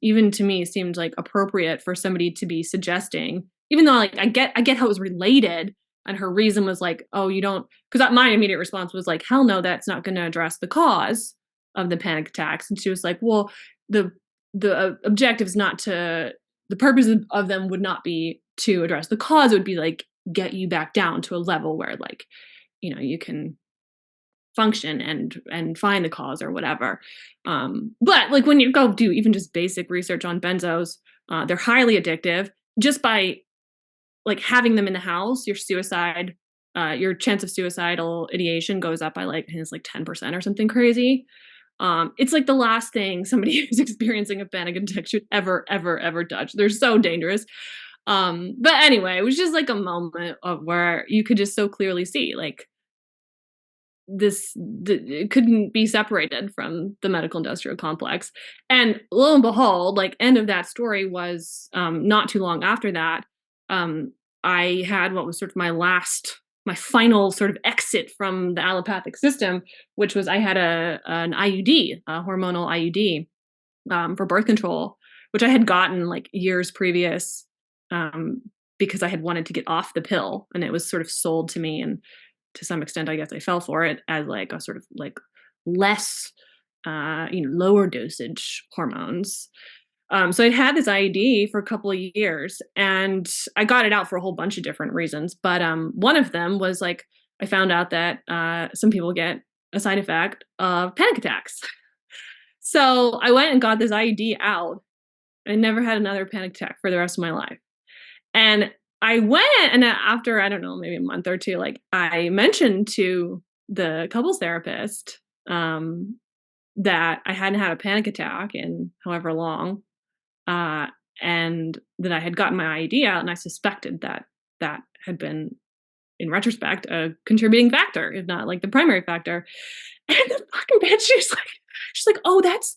even to me seemed like appropriate for somebody to be suggesting, even though like I get how it was related. And her reason was like, oh, you don't, because my immediate response was like, hell no, that's not going to address the cause of the panic attacks. And she was like, well, the objective is not to, the purpose of them would not be to address the cause. It would be like get you back down to a level where like, you can function and find the cause or whatever. But like when you go do even just basic research on benzos, they're highly addictive. Just by like having them in the house, your chance of suicidal ideation goes up by like, I think it's like 10% or something crazy. It's like the last thing somebody who's experiencing a panic attack should ever touch. They're so dangerous. But anyway, it was just like a moment of where you could just so clearly see like it couldn't be separated from the medical industrial complex. And lo and behold, like end of that story was not too long after that. I had what was sort of my final sort of exit from the allopathic system, which was I had an IUD, a hormonal IUD for birth control, which I had gotten like years previous because I had wanted to get off the pill, and it was sort of sold to me, and to some extent, I guess I fell for it as like a sort of like less, lower dosage hormones. So I'd had this IUD for a couple of years, and I got it out for a whole bunch of different reasons. But one of them was like I found out that some people get a side effect of panic attacks. So I went and got this IUD out. I never had another panic attack for the rest of my life. And I went, and after, I don't know, maybe a month or two, like I mentioned to the couples therapist that I hadn't had a panic attack in however long, and that I had gotten my IUD out, and I suspected that had been, in retrospect, a contributing factor, if not like the primary factor. And the fucking bitch, she's like, oh, that's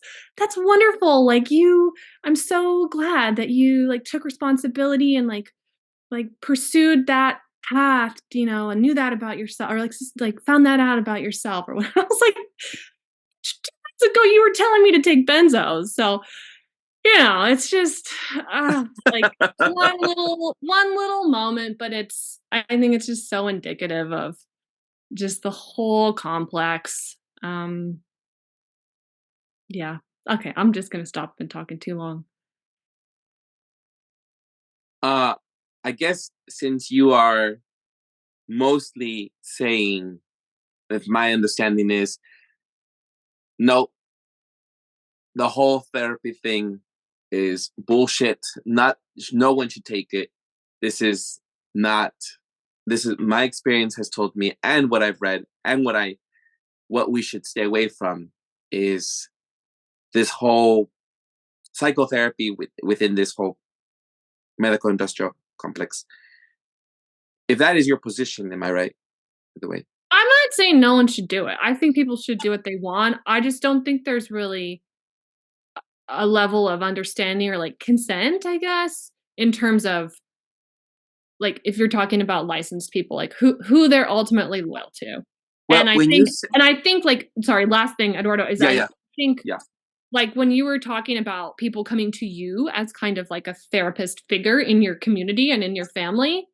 wonderful. Like I'm so glad that you like took responsibility and like pursued that path, and knew that about yourself, or like found that out about yourself, or whatever. I was like, 2 months ago you were telling me to take benzos. So, it's just like one little moment, but I think it's just so indicative of just the whole complex. Yeah. Okay, I'm just gonna stop and talking too long. I guess since you are mostly saying, if my understanding is, no, the whole therapy thing is bullshit. No one should take it. This is my experience has told me, and what I've read, and what we should stay away from is this whole psychotherapy within this whole medical industrial complex. If that is your position, am I right? By the way, I'm not saying no one should do it. I think people should do what they want. I just don't think there's really a level of understanding or like consent, I guess, in terms of like if you're talking about licensed people, like who they're ultimately loyal to. Well, And when I think like, sorry, last thing, Eduardo, is I think yeah. like when you were talking about people coming to you as kind of like a therapist figure in your community and in your family,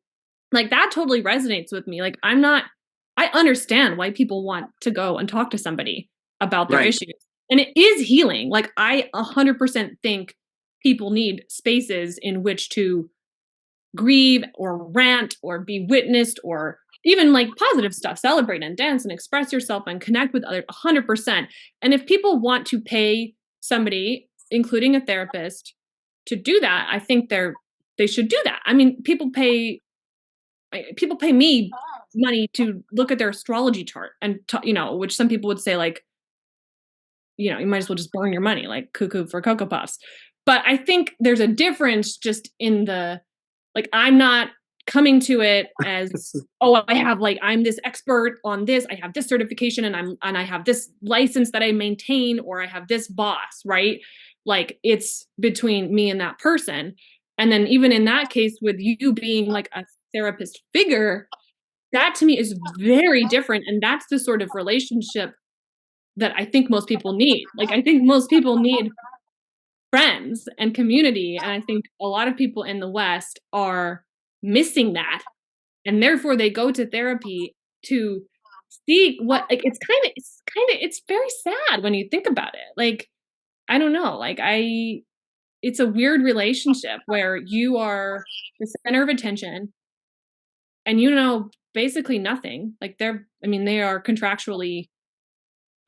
like that totally resonates with me. Like I understand why people want to go and talk to somebody about their issues. And it is healing. Like I 100% think people need spaces in which to grieve or rant or be witnessed or even like positive stuff, celebrate and dance and express yourself and connect with others 100%. And if people want to pay somebody, including a therapist, to do that, I think they should do that. I mean, people pay me money to look at their astrology chart and which some people would say like, you might as well just burn your money, like cuckoo for Cocoa Puffs. But I think there's a difference just in the, like, I'm not coming to it as, oh, I'm this expert on this. I have this certification and I have this license that I maintain, or I have this boss, right? Like it's between me and that person. And then even in that case, with you being like a therapist figure, that to me is very different. And that's the sort of relationship that I think most people need. Like, I think most people need friends and community. And I think a lot of people in the West are missing that. And therefore they go to therapy to seek what, like, it's very sad when you think about it. Like, I don't know, like it's a weird relationship where you are the center of attention and basically nothing. Like they are contractually,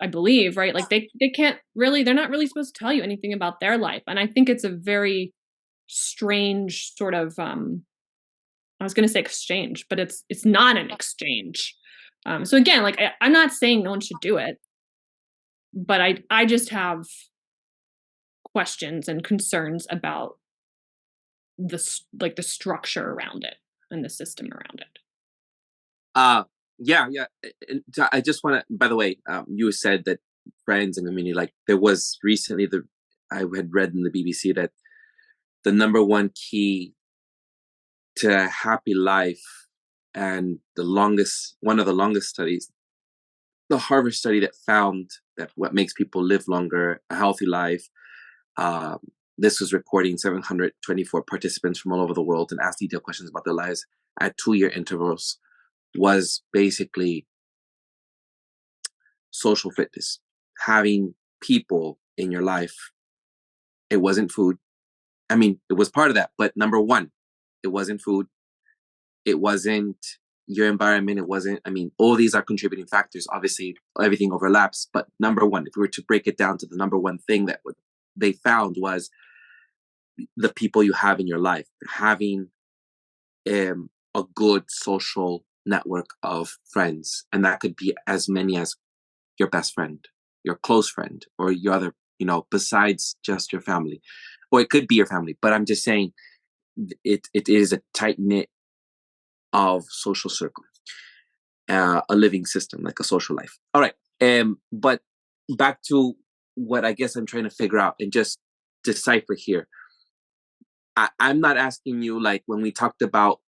I believe, right? Like they can't really, they're not really supposed to tell you anything about their life. And I think it's a very strange sort of I was going to say exchange, but it's not an exchange. So again, like I'm not saying no one should do it, but I just have questions and concerns about the structure around it and the system around it. Yeah. I just want to, by the way, you said that friends and community, like there was recently I had read in the BBC that the number one key to a happy life and one of the longest studies, the Harvard study that found that what makes people live longer, a healthy life. This was recording 724 participants from all over the world and asked detailed questions about their lives at 2-year intervals, was basically social fitness, having people in your life. It wasn't food. I mean, it was part of that, but number one, it wasn't food. It wasn't your environment. It wasn't, all these are contributing factors. Obviously, everything overlaps, but number one, if we were to break it down to the number one thing that they found was the people you have in your life, having a good social network of friends. And that could be as many as your best friend, your close friend, or your other, besides just your family, or it could be your family. But I'm just saying it is a tight knit of social circle, a living system, like a social life. All right. But back to what I guess I'm trying to figure out and just decipher here. I'm not asking you, like when we talked about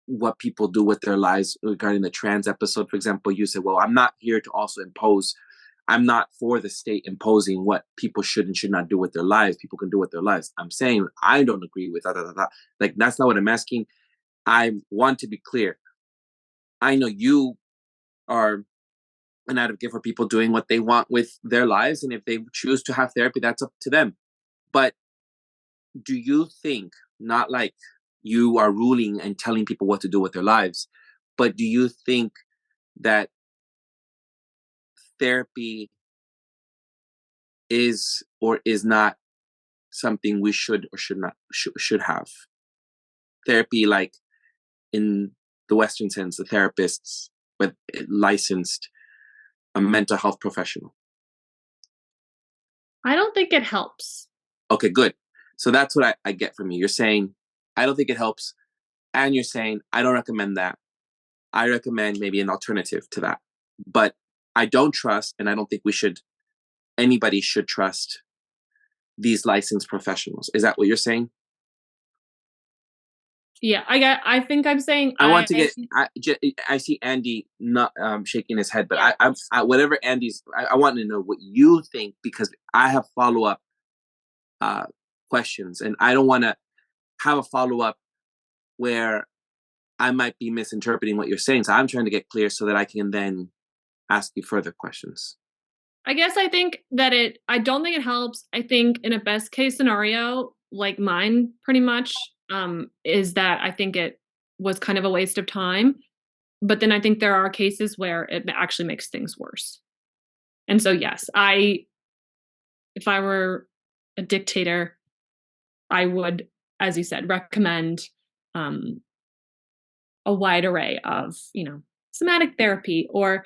what people do with their lives regarding the trans episode, for example, you said, well, I'm not here to also impose. I'm not for the state imposing what people should and should not do with their lives. People can do with their lives. I'm saying I don't agree with that. Like, that's not what I'm asking. I want to be clear. I know you are an advocate for people doing what they want with their lives. And if they choose to have therapy, that's up to them. But do you think, not like you are ruling and telling people what to do with their lives, but do you think that therapy is or is not something we should or should have? Therapy, like in the Western sense, the therapists with licensed a mental health professional. I don't think it helps. Okay, good. So that's what I get from you. You're saying, I don't think it helps. And you're saying, I don't recommend that. I recommend maybe an alternative to that. But I don't trust, and I don't think anybody should trust these licensed professionals. Is that what you're saying? Yeah, I think I'm saying I want to get. I see Andy not shaking his head, but I whatever Andy's. I want to know what you think, because I have follow up questions, and I don't want to have a follow up where I might be misinterpreting what you're saying. So I'm trying to get clear so that I can then ask you further questions. I guess I think that I don't think it helps. I think in a best case scenario, like mine pretty much, is that I think it was kind of a waste of time. But then I think there are cases where it actually makes things worse. And so, yes, if I were a dictator, I would, as you said, recommend a wide array of, somatic therapy or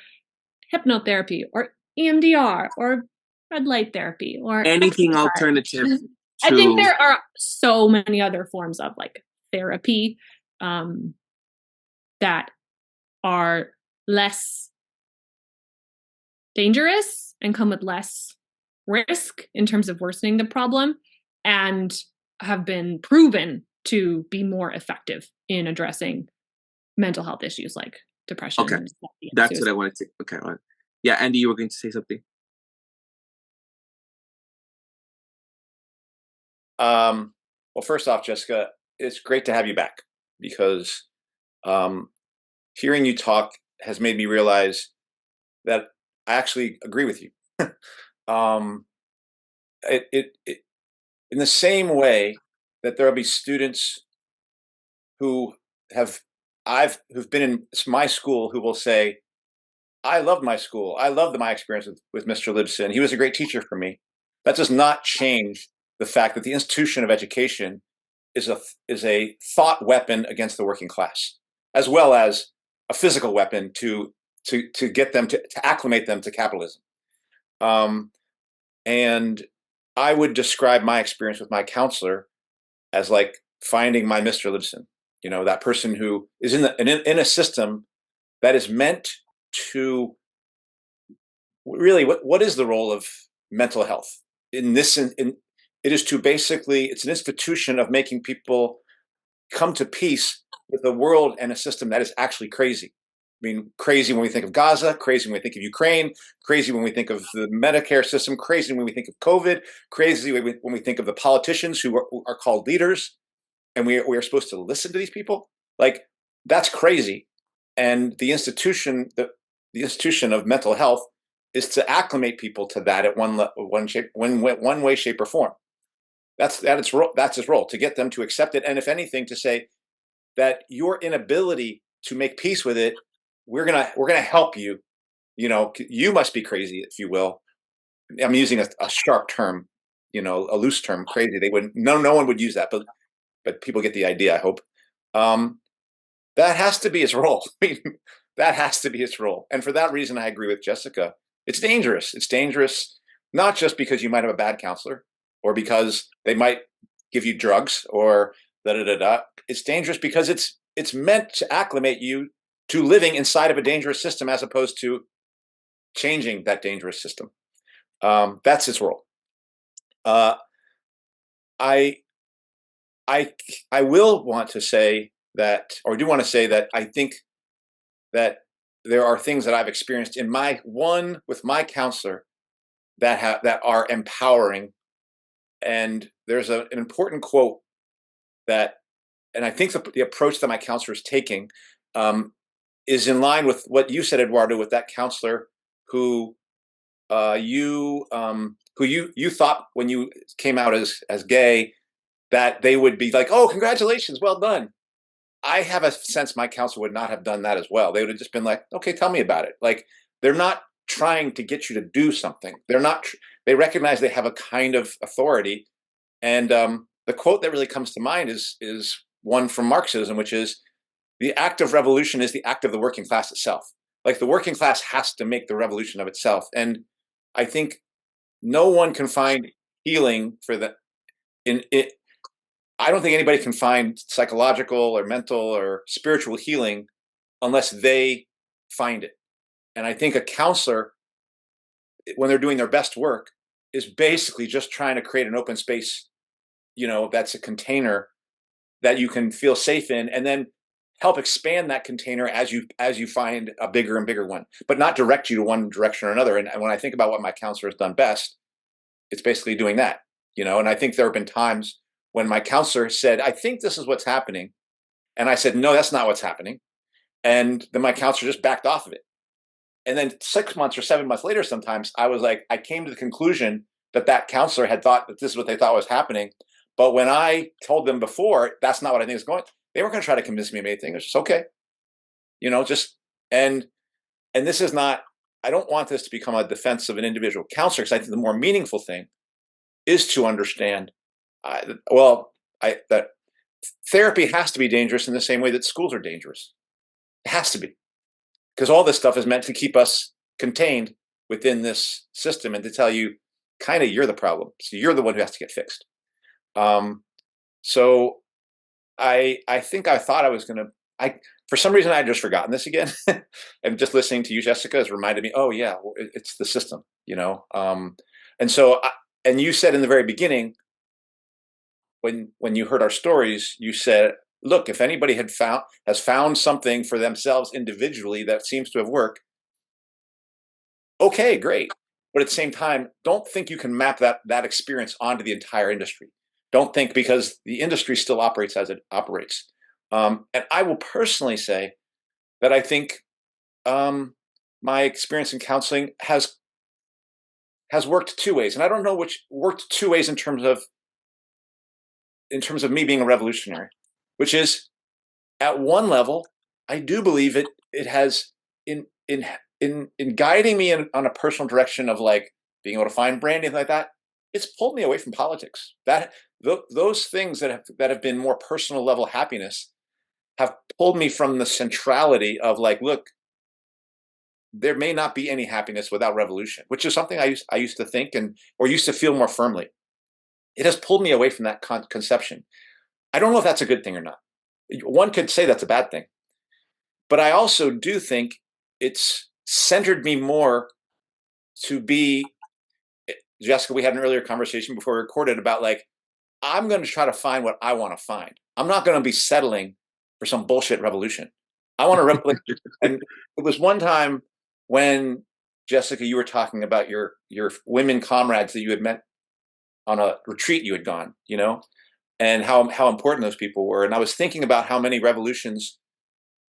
hypnotherapy or EMDR or red light therapy or anything exercise. Alternative to... I think there are so many other forms of like therapy that are less dangerous and come with less risk in terms of worsening the problem, and have been proven to be more effective in addressing mental health issues like depression. Okay, that's what I wanted to. Okay, yeah, Andy, you were going to say something. Well, first off, Jessica, it's great to have you back, because hearing you talk has made me realize that I actually agree with you. In the same way that there will be students who've been in my school who will say, I loved my school. I loved my experience with Mr. Libson. He was a great teacher for me. That does not change the fact that the institution of education is a thought weapon against the working class, as well as a physical weapon to get them to acclimate them to capitalism. And I would describe my experience with my counselor as like finding my Mr. Libson. That person who is in a system that is meant to really, what is the role of mental health in this? It is to basically, it's an institution of making people come to peace with a world and a system that is actually crazy. I mean, crazy when we think of Gaza, crazy when we think of Ukraine, crazy when we think of the Medicare system, crazy when we think of COVID, crazy when we think of the politicians who are called leaders, and we are supposed to listen to these people. Like, that's crazy. And the institution of mental health is to acclimate people to that at one way, shape, or form. That's his role, to get them to accept it, and if anything, to say that your inability to make peace with it, we're gonna help you. You must be crazy, if you will. I'm using a sharp term, a loose term, crazy. They wouldn't. No one would use that, but people get the idea, I hope. That has to be his role. I mean, that has to be his role. And for that reason, I agree with Jessica. It's dangerous. It's dangerous, not just because you might have a bad counselor or because they might give you drugs or da-da-da-da. It's dangerous because it's meant to acclimate you to living inside of a dangerous system as opposed to changing that dangerous system. That's his role. I will want to say that, or do want to say that I think that there are things that I've experienced with my counselor that are empowering. And there's an important quote and I think the approach that my counselor is taking is in line with what you said, Eduardo, with that counselor who you thought when you came out as gay that they would be like, oh, congratulations, well done. I have a sense my counselor would not have done that as well. They would have just been like, okay, tell me about it. Like, they're not trying to get you to do something. They recognize they have a kind of authority. And the quote that really comes to mind is one from Marxism, which is, the act of revolution is the act of the working class itself. Like, the working class has to make the revolution of itself. And I think no one can find healing for that in it. I don't think anybody can find psychological or mental or spiritual healing unless they find it. And I think a counselor, when they're doing their best work, is basically just trying to create an open space, that's a container that you can feel safe in, and then help expand that container as you find a bigger and bigger one, but not direct you to one direction or another. And when I think about what my counselor has done best, it's basically doing that, and I think there have been times when my counselor said, I think this is what's happening. And I said, no, that's not what's happening. And then my counselor just backed off of it. And then 6 months or 7 months later, sometimes I came to the conclusion that counselor had thought that this is what they thought was happening. But when I told them before, that's not what I think is going, they weren't going to try to convince me of anything. It was just okay. And this is not, I don't want this to become a defense of an individual counselor, because I think the more meaningful thing is to understand, that therapy has to be dangerous in the same way that schools are dangerous. It has to be, because all this stuff is meant to keep us contained within this system and to tell you kind of you're the problem. So you're the one who has to get fixed. So I think I thought I was going to, for some reason I had just forgotten this again. And just listening to you, Jessica, has reminded me, oh yeah, well, it's the system, and so, and you said in the very beginning, when you heard our stories, you said, look, if anybody has found something for themselves individually that seems to have worked, okay, great. But at the same time, don't think you can map that experience onto the entire industry. Don't think, because the industry still operates as it operates. And I will personally say that I think my experience in counseling has worked two ways. And I don't know which worked two ways in terms of me being a revolutionary, which is, at one level, I do believe it has in guiding me on a personal direction of like being able to find branding like that. It's pulled me away from politics. Those things that have been more personal level happiness have pulled me from the centrality of like, look, there may not be any happiness without revolution, which is something I used to think or used to feel more firmly. It has pulled me away from that conception. I don't know if that's a good thing or not. One could say that's a bad thing, but I also do think it's centered me more to be, Jessica, we had an earlier conversation before we recorded about like, I'm going to try to find what I want to find. I'm not going to be settling for some bullshit revolution. I want to replicate. And it was one time when, Jessica, you were talking about your women comrades that you had met on a retreat you had gone, and how important those people were. And I was thinking about how many revolutions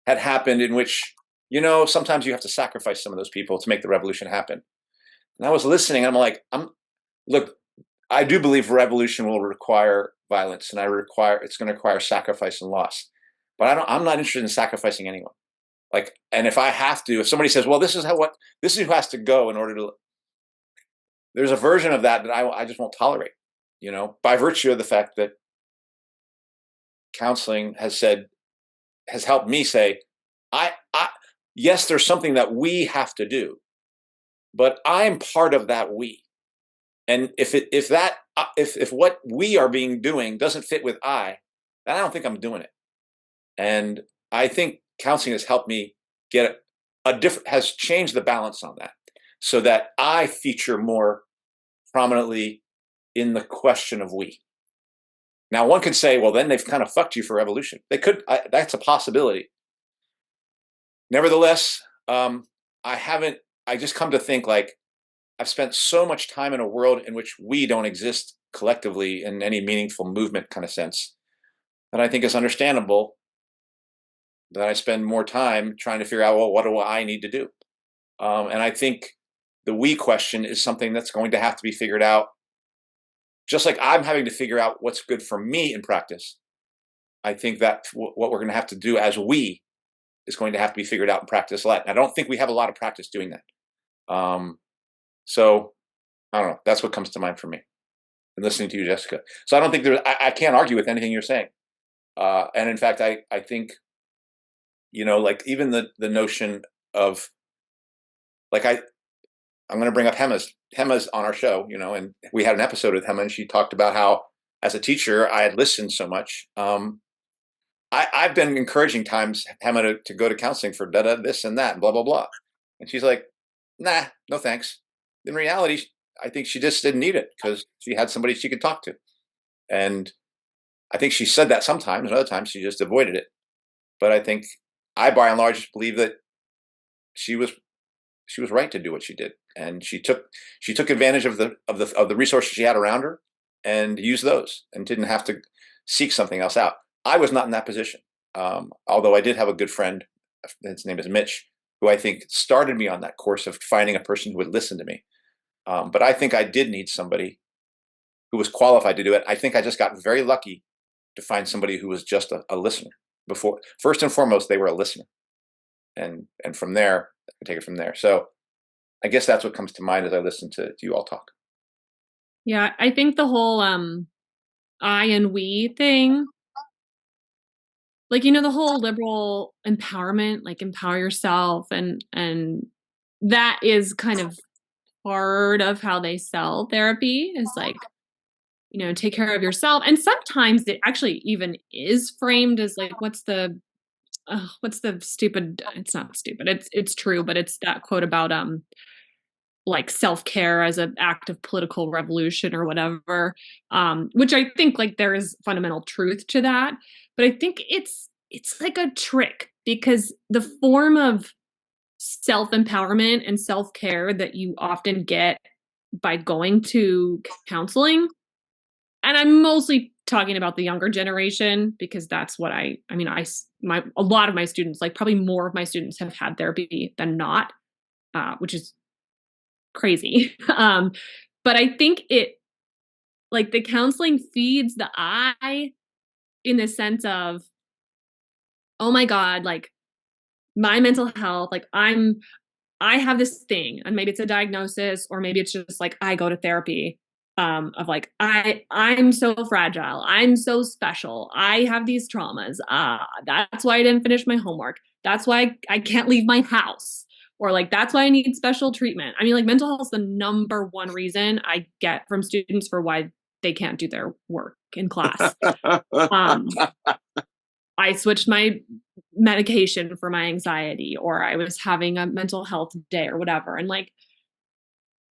had happened in which, sometimes you have to sacrifice some of those people to make the revolution happen. And I was listening, and I'm like, look, I do believe revolution will require violence, and it's going to require sacrifice and loss. But I'm not interested in sacrificing anyone. Like, and if I have to, if somebody says, well, this is who has to go in order to, there's a version of that I just won't tolerate, by virtue of the fact that counseling has helped me say, yes, there's something that we have to do, but I'm part of that we. And if what we are doing doesn't fit with then I don't think I'm doing it. And I think counseling has helped me get has changed the balance on that, so that I feature more prominently in the question of we. Now, one could say, well, then they've kind of fucked you for revolution. They could, that's a possibility. Nevertheless, I just come to think like, I've spent so much time in a world in which we don't exist collectively in any meaningful movement kind of sense, that I think it's understandable that I spend more time trying to figure out, well, what do I need to do? And I think the we question is something that's going to have to be figured out. Just like I'm having to figure out what's good for me in practice, I think that what we're going to have to do as we is going to have to be figured out in practice a lot. And I don't think we have a lot of practice doing that. So I don't know. That's what comes to mind for me and listening to you, Jessica. So I don't think I can't argue with anything you're saying. And in fact, I think, like even the notion of like, I'm going to bring up Hema's on our show, and we had an episode with Hema, and she talked about how as a teacher, I had listened so much. I've been encouraging times Hema to go to counseling for this and that and blah, blah, blah. And she's like, nah, no, thanks. In reality, I think she just didn't need it because she had somebody she could talk to. And I think she said that sometimes, and other times she just avoided it. But I think I, by and large, believe that she was right to do what she did, and she took advantage of the resources she had around her and used those, and didn't have to seek something else out. I was not in that position, although I did have a good friend. His name is Mitch, who I think started me on that course of finding a person who would listen to me. But I think I did need somebody who was qualified to do it. I think I just got very lucky to find somebody who was just a listener. Before, first and foremost, they were a listener, and from there, I can take it from there. So I guess that's what comes to mind as I listen to you all talk. Yeah, I think the whole I and we thing, like, you know, the whole liberal empowerment, like empower yourself, and that is kind of part of how they sell therapy, is like, you know, take care of yourself. And sometimes it actually even is framed as like, what's the stupid, it's not stupid, it's true, but it's that quote about like self-care as an act of political revolution or whatever, which I think like there is fundamental truth to that. But I think it's like a trick, because the form of self-empowerment and self-care that you often get by going to counseling, and I'm mostly talking about the younger generation, because that's what a lot of my students, like probably more of my students, have had therapy than not, which is crazy. But I think it, like, the counseling feeds the I, in the sense of, oh my God, like my mental health, like I have this thing, and maybe it's a diagnosis, or maybe it's just like I go to therapy, of like I'm so fragile, I'm so special, I have these traumas, that's why I didn't finish my homework, that's why I can't leave my house, or like that's why I need special treatment. I mean, like, mental health is the number one reason I get from students for why they can't do their work in class. I switched my medication for my anxiety, or I was having a mental health day or whatever. And like,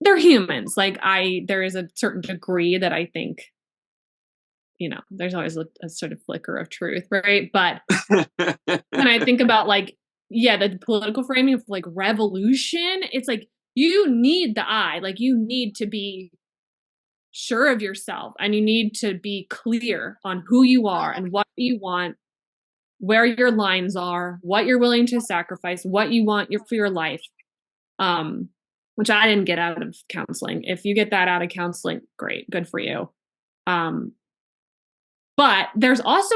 they're humans. Like, there is a certain degree that I think, you know, there's always a sort of flicker of truth, right? But when I think about like, yeah, the political framing of like revolution, it's like, you need the I, like you need to be sure of yourself, and you need to be clear on who you are and what you want, where your lines are, what you're willing to sacrifice, what you want for your life, which I didn't get out of counseling. If you get that out of counseling, great, good for you. But there's also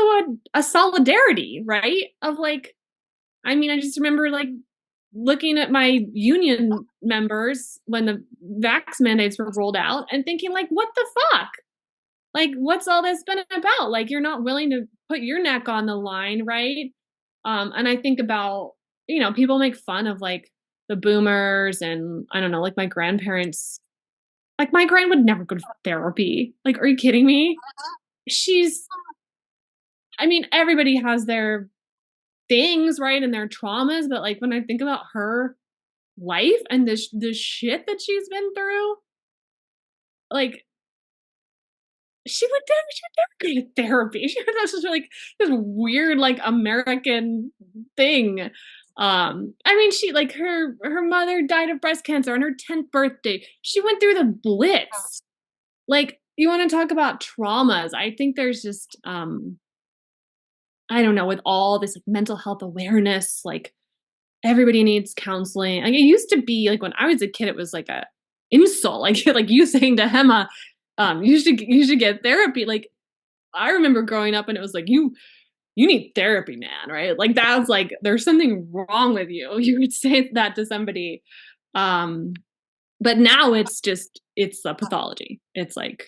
a solidarity, right? Of like, I mean, I just remember like looking at my union members when the vax mandates were rolled out and thinking like, what the fuck? Like, what's all this been about? Like, you're not willing to put your neck on the line, right? And I think about, you know, people make fun of like the boomers, and I don't know, like my grandparents. Like, my grand would never go to therapy. Like, are you kidding me? I mean, everybody has their things, right, and their traumas, but like when I think about her life and the shit that she's been through, like, she would never go to therapy. That's just like this weird, like, American thing. I mean, she, like, her mother died of breast cancer on her 10th birthday. She went through the Blitz. Like, you want to talk about traumas? I think there's just, I don't know, with all this like, mental health awareness, like everybody needs counseling. Like, it used to be like when I was a kid, it was like a insult, like you saying to Hema, you should get therapy. Like, I remember growing up and it was like, you need therapy, man, right? Like, that was like, there's something wrong with you. You would say that to somebody. But now it's a pathology. It's like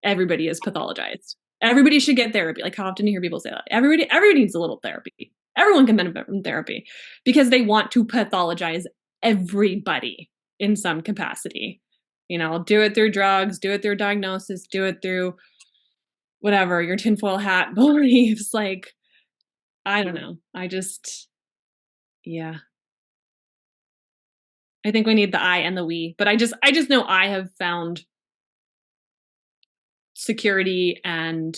everybody is pathologized. Everybody should get therapy. Like, how often do you hear people say that? Everybody needs a little therapy. Everyone can benefit from therapy, because they want to pathologize everybody in some capacity. You know, do it through drugs, do it through diagnosis, do it through whatever, your tinfoil hat beliefs. Like, I don't know. Yeah. I think we need the I and the we, but I just know I have found security and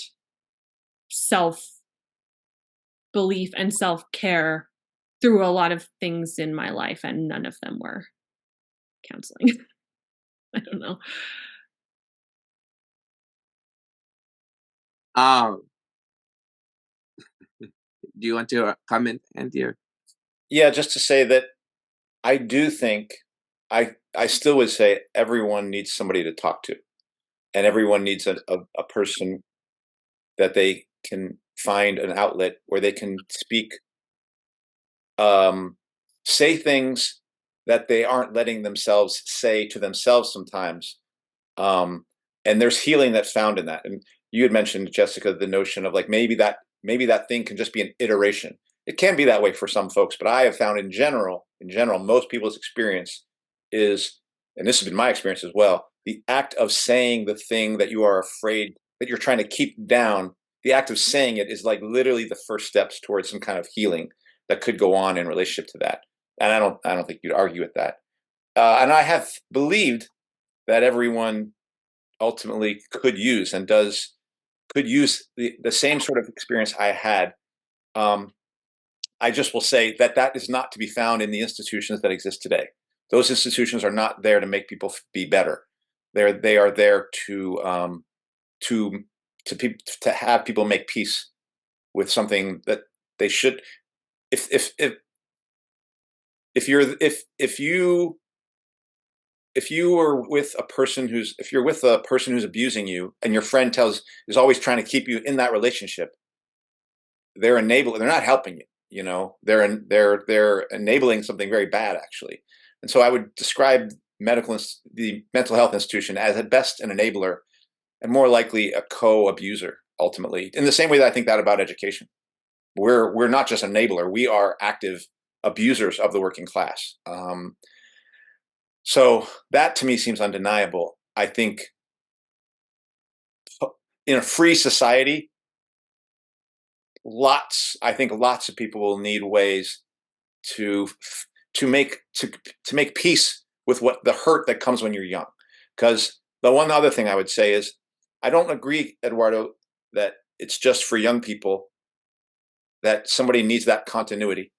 self-belief and self-care through a lot of things in my life, and none of them were counseling. I don't know. Do you want to comment, Andy? Yeah, just to say that I do think I still would say everyone needs somebody to talk to, and everyone needs a person that they can find an outlet where they can speak, say things that they aren't letting themselves say to themselves sometimes. And there's healing that's found in that. And you had mentioned, Jessica, the notion of like maybe that thing can just be an iteration. It can be that way for some folks, but I have found in general, most people's experience is, and this has been my experience as well, the act of saying the thing that you are afraid that you're trying to keep down, the act of saying it is like literally the first steps towards some kind of healing that could go on in relationship to that. And I don't think you'd argue with that. And I have believed that everyone ultimately could use and could use the same sort of experience I had. I just will say that is not to be found in the institutions that exist today. Those institutions are not there to make people be better. They are there to have people make peace with something that they should. If you are with a person who's abusing you, and your friend is always trying to keep you in that relationship, they're not helping you. You know, they're enabling something very bad, actually. And so I would describe the mental health institution as at best an enabler, and more likely a co-abuser, ultimately. In the same way that I think that about education. We're not just an enabler, we are active abusers of the working class. So that to me seems undeniable. I think in a free society, lots of people will need ways to make peace with what the hurt that comes when you're young. Because the one other thing I would say is, I don't agree, Eduardo, that it's just for young people that somebody needs that continuity.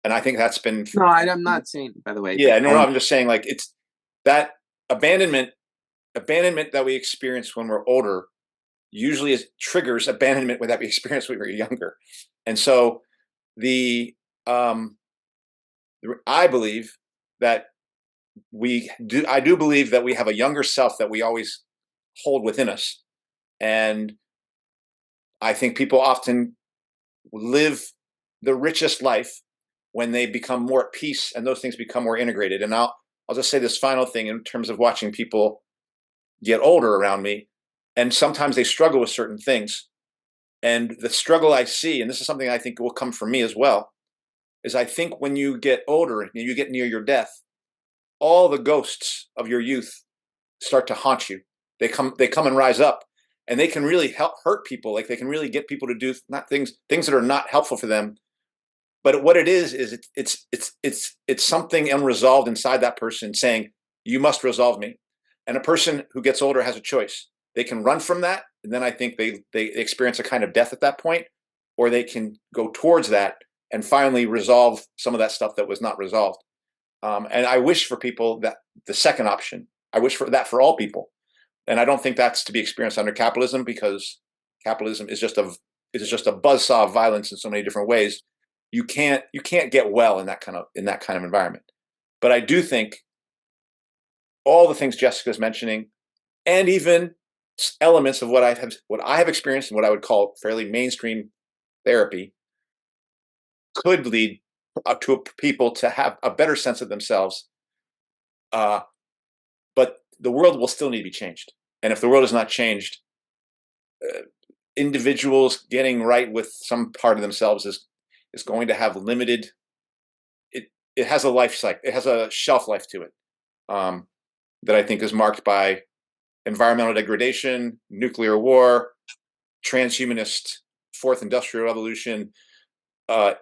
And I think that's been no. I'm not saying, by the way. Yeah, no, I'm just saying, like, it's that abandonment that we experience when we're older usually triggers abandonment that we experience when we were younger. And so I believe that I do believe that we have a younger self that we always hold within us. And I think people often live the richest life when they become more at peace and those things become more integrated. And I'll just say this final thing in terms of watching people get older around me, and sometimes they struggle with certain things. And the struggle I see, and this is something I think will come from me as well, is I think when you get older and you get near your death, all the ghosts of your youth start to haunt you. They come and rise up, and they can really hurt people. Like, they can really get people to do things that are not helpful for them. But what it is it's something unresolved inside that person saying, you must resolve me. And a person who gets older has a choice. They can run from that, and then I think they experience a kind of death at that point, or they can go towards that and finally resolve some of that stuff that was not resolved. And I wish for people that the second option. I wish for that for all people. And I don't think that's to be experienced under capitalism, because capitalism is just a buzzsaw of violence in so many different ways. You can't get well in that kind of environment. But I do think all the things Jessica's mentioning, and even elements of what I have experienced and what I would call fairly mainstream therapy, could lead to people to have a better sense of themselves. But the world will still need to be changed. And if the world is not changed, individuals getting right with some part of themselves is going to have limited. It has a life cycle. It has a shelf life to it, that I think is marked by environmental degradation, nuclear war, transhumanist fourth industrial revolution,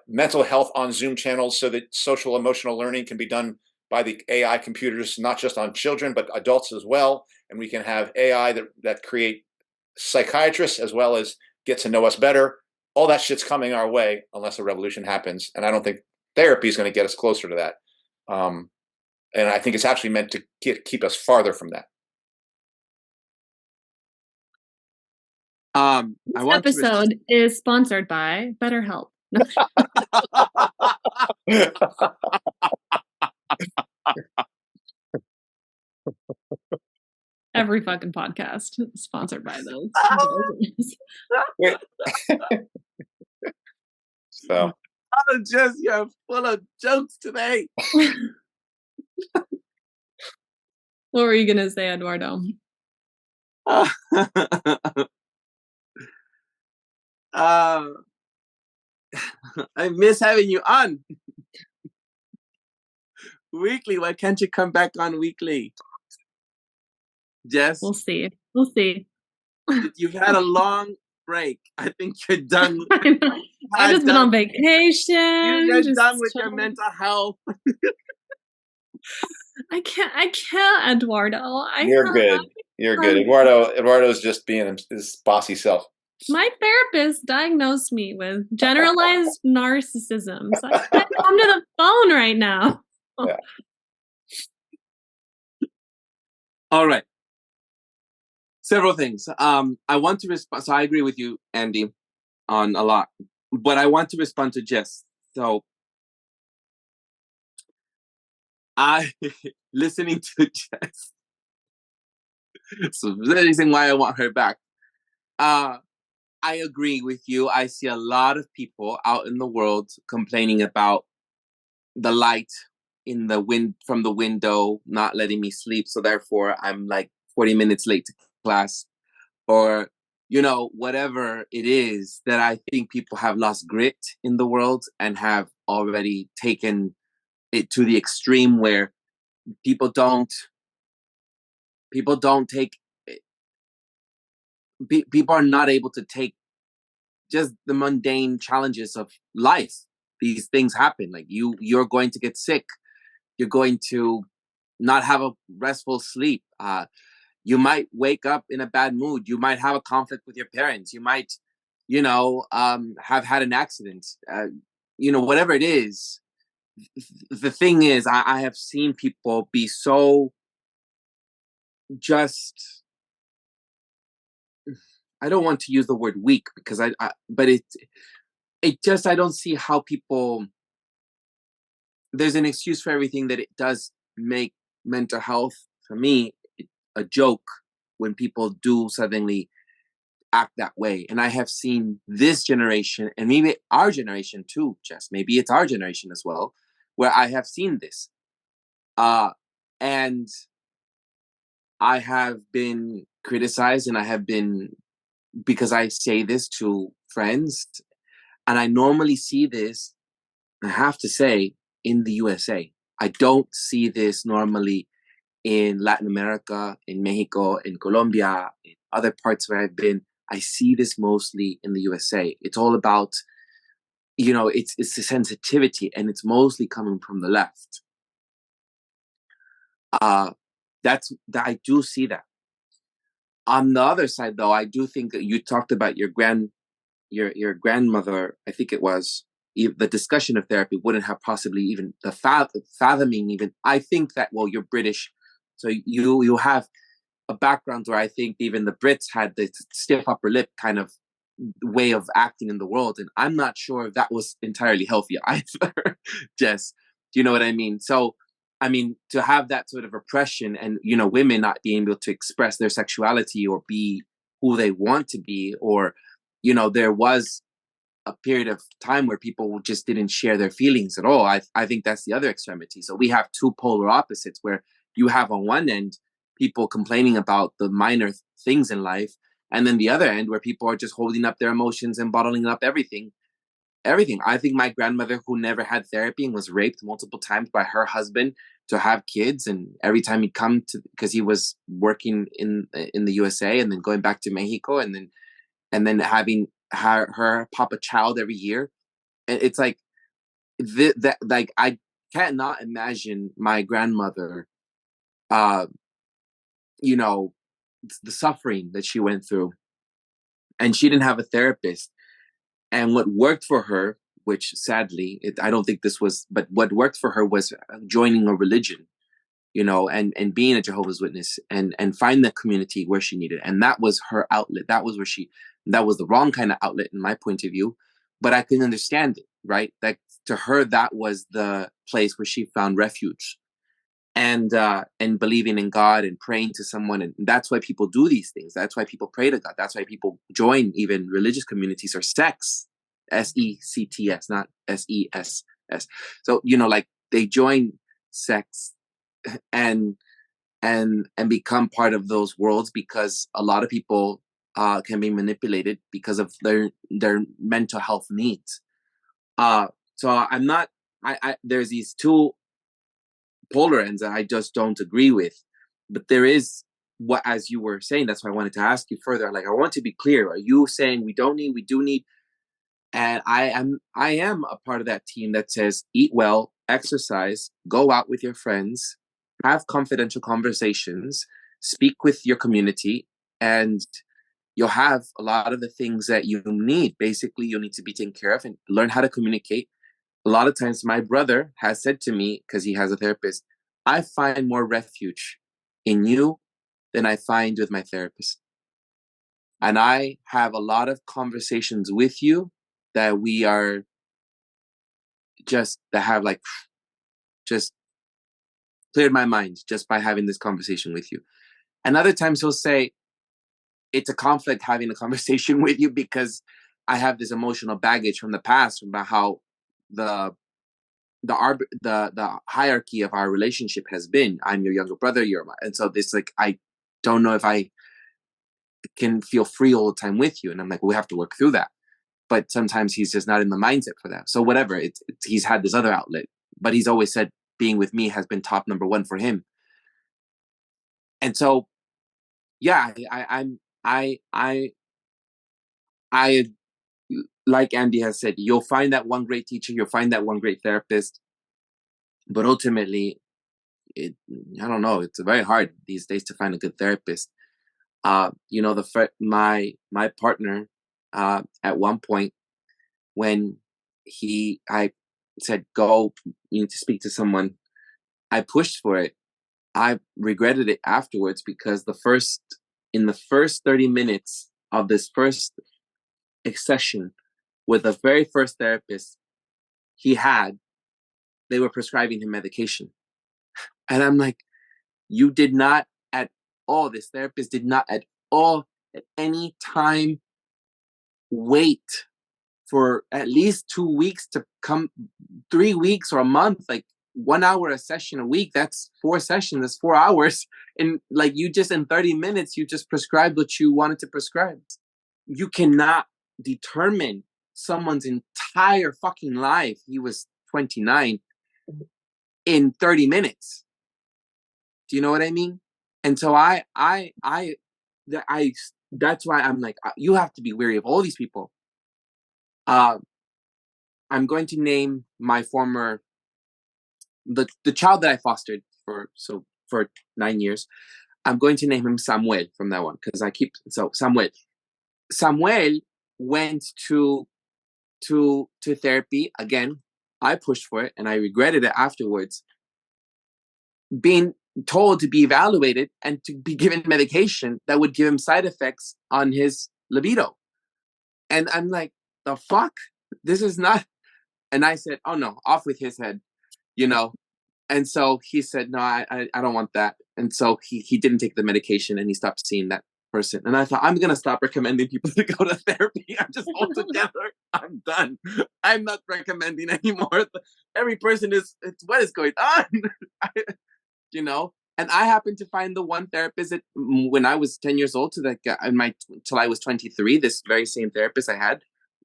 mental health on Zoom channels so that social emotional learning can be done by the AI computers, not just on children, but adults as well. And we can have AI that create psychiatrists as well as get to know us better. All that shit's coming our way unless a revolution happens. And I don't think therapy is going to get us closer to that. And I think it's actually meant to keep us farther from that. This episode is sponsored by BetterHelp. Every fucking podcast is sponsored by those. So, Jess, you're full of jokes today. What were you gonna say, Eduardo? I miss having you on weekly. Why can't you come back on weekly, Jess? We'll see. We'll see. You've had a long break. I think you're done. I've just been on vacation. You're done with your mental health. I can't, Eduardo. You're good. Eduardo's just being his bossy self. My therapist diagnosed me with generalized narcissism. So I can't come to the phone right now. Yeah. All right. Several things. I want to respond. So I agree with you, Andy, on a lot. But I want to respond to Jess. So listening to Jess. So the reason why I want her back. I agree with you. I see a lot of people out in the world complaining about the light in the from the window not letting me sleep, so therefore I'm like 40 minutes late to class, or whatever it is, that I think people have lost grit in the world and have already taken it to the extreme where people are not able to take just the mundane challenges of life. These things happen. Like you're going to get sick. You're going to not have a restful sleep. You might wake up in a bad mood. You might have a conflict with your parents. You might, have had an accident. Whatever it is. The thing is, I have seen people be so just. I don't want to use the word weak because but it just, I don't see how people, there's an excuse for everything that it does make mental health, for me, a joke when people do suddenly act that way. And I have seen this generation, and maybe our generation too, Jess, maybe it's our generation as well, where I have seen this. And I have been criticized, and I have been, because I say this to friends, and I normally see this, I have to say, in the USA. I don't see this normally in Latin America, in Mexico, in Colombia, in other parts where I've been. I see this mostly in the USA. It's all about, it's the sensitivity, and it's mostly coming from the left. I do see that. On the other side, though, I do think that you talked about your grandmother. I think it was the discussion of therapy wouldn't have possibly even the fathoming even. I think that, well, you're British, so you have a background where I think even the Brits had the stiff upper lip kind of way of acting in the world, and I'm not sure if that was entirely healthy either. Jess, do you know what I mean? So I mean, to have that sort of repression, and women not being able to express their sexuality or be who they want to be, or there was a period of time where people just didn't share their feelings at all. I think that's the other extremity. So we have two polar opposites, where you have on one end people complaining about the minor things in life, and then the other end where people are just holding up their emotions and bottling up everything. I think my grandmother, who never had therapy and was raped multiple times by her husband to have kids, and every time he'd come to, because he was working in the USA and then going back to Mexico, and then having her pop a child every year, and it's like cannot imagine my grandmother, uh, you know, the suffering that she went through. And she didn't have a therapist. And what worked for her, which sadly, I don't think this was, but what worked for her was joining a religion, and being a Jehovah's Witness and find the community where she needed. And that was her outlet. That was that was the wrong kind of outlet in my point of view, but I can understand it, right? That to her, that was the place where she found refuge and believing in God and praying to someone. And that's why people do these things. That's why people pray to God. That's why people join even religious communities or sects, SECTS, not SESS. So, like they join sects and become part of those worlds, because a lot of people can be manipulated because of their mental health needs. So I'm not, there's these two polar ends that I just don't agree with. But there is what, as you were saying, that's why I wanted to ask you further. Like, I want to be clear. Are you saying we don't need, we do need? And I am a part of that team that says eat well, exercise, go out with your friends, have confidential conversations, speak with your community, and you'll have a lot of the things that you need. Basically, you'll need to be taken care of and learn how to communicate. A lot of times my brother has said to me, because he has a therapist, I find more refuge in you than I find with my therapist. And I have a lot of conversations with you that we are that have just cleared my mind just by having this conversation with you. And other times he'll say, it's a conflict having a conversation with you because I have this emotional baggage from the past about how the hierarchy of our relationship has been. I'm your younger brother, and so this, like, I don't know if I can feel free all the time with you. And I'm like, we have to work through that. But sometimes he's just not in the mindset for that. So whatever, he's had this other outlet, but he's always said being with me has been top number one for him. And so, yeah, I like Andy has said, you'll find that one great teacher, you'll find that one great therapist, but ultimately, I don't know, it's very hard these days to find a good therapist. My partner, at one point, when I said, go, you need to speak to someone, I pushed for it. I regretted it afterwards, because in the first 30 minutes of this first session with the very first therapist they were prescribing him medication. And I'm like, you did not at all, this therapist did not at all at any time wait for at least 2 weeks to come, 3 weeks or a month, like 1 hour a session a week. That's 4 sessions, that's 4 hours. And like, you just in 30 minutes, you just prescribed what you wanted to prescribe. You cannot determine someone's entire fucking life. He was 29 in 30 minutes. Do you know what I mean? And so that's why I'm like, you have to be wary of all these people. I'm going to name my former, the child that I fostered for 9 years. I'm going to name him Samuel from that one, because Samuel went to therapy again. I pushed for it and I regretted it afterwards. Being told to be evaluated and to be given medication that would give him side effects on his libido. And I'm like, the fuck? This is not. And I said, oh no, off with his head, And so he said, no, I don't want that. And so he didn't take the medication and he stopped seeing that person. And I thought, I'm going to stop recommending people to go to therapy. I'm just altogether, I'm done. I'm not recommending anymore. Every person what is going on? And I happened to find the one therapist that, when I was 10 years old, till I was 23, this very same therapist I had,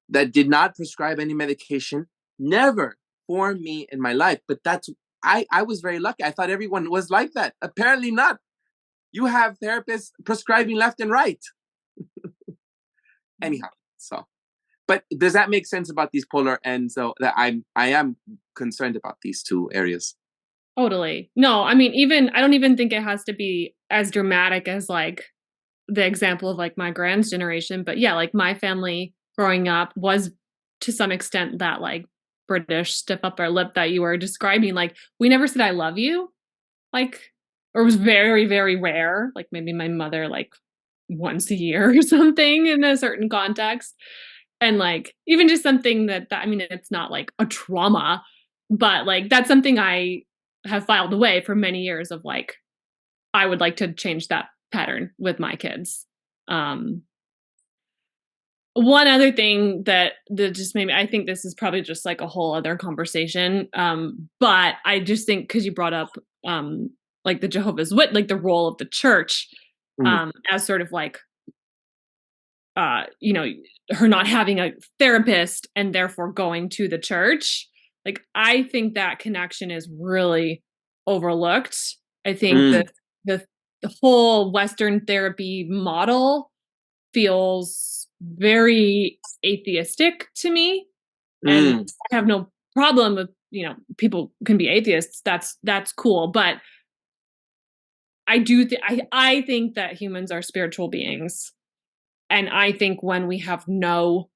that did not prescribe any medication, never for me in my life. But I was very lucky. I thought everyone was like that. Apparently not. You have therapists prescribing left and right. Anyhow, so But does that make sense about these polar ends? So that I am concerned about these two areas. Totally. No, I mean, I don't even think it has to be as dramatic as like the example of like my grand's generation. But yeah, like my family growing up was to some extent that like British stiff upper lip that you were describing. Like we never said I love you. Like, or it was very, very rare. Like maybe my mother like once a year or something in a certain context. And like even just something that I mean, it's not like a trauma, but like that's something I have filed away for many years of like, I would like to change that pattern with my kids. One other thing that just made me, I think this is probably just like a whole other conversation. But I just think because you brought up like the Jehovah's Witness, like the role of the church as sort of like you know, her not having a therapist and therefore going to the church. Like, I think that connection is really overlooked. I think the whole Western therapy model feels very atheistic to me. And I have no problem with, you know, people can be atheists. That's cool. But I think that humans are spiritual beings. And I think when we have no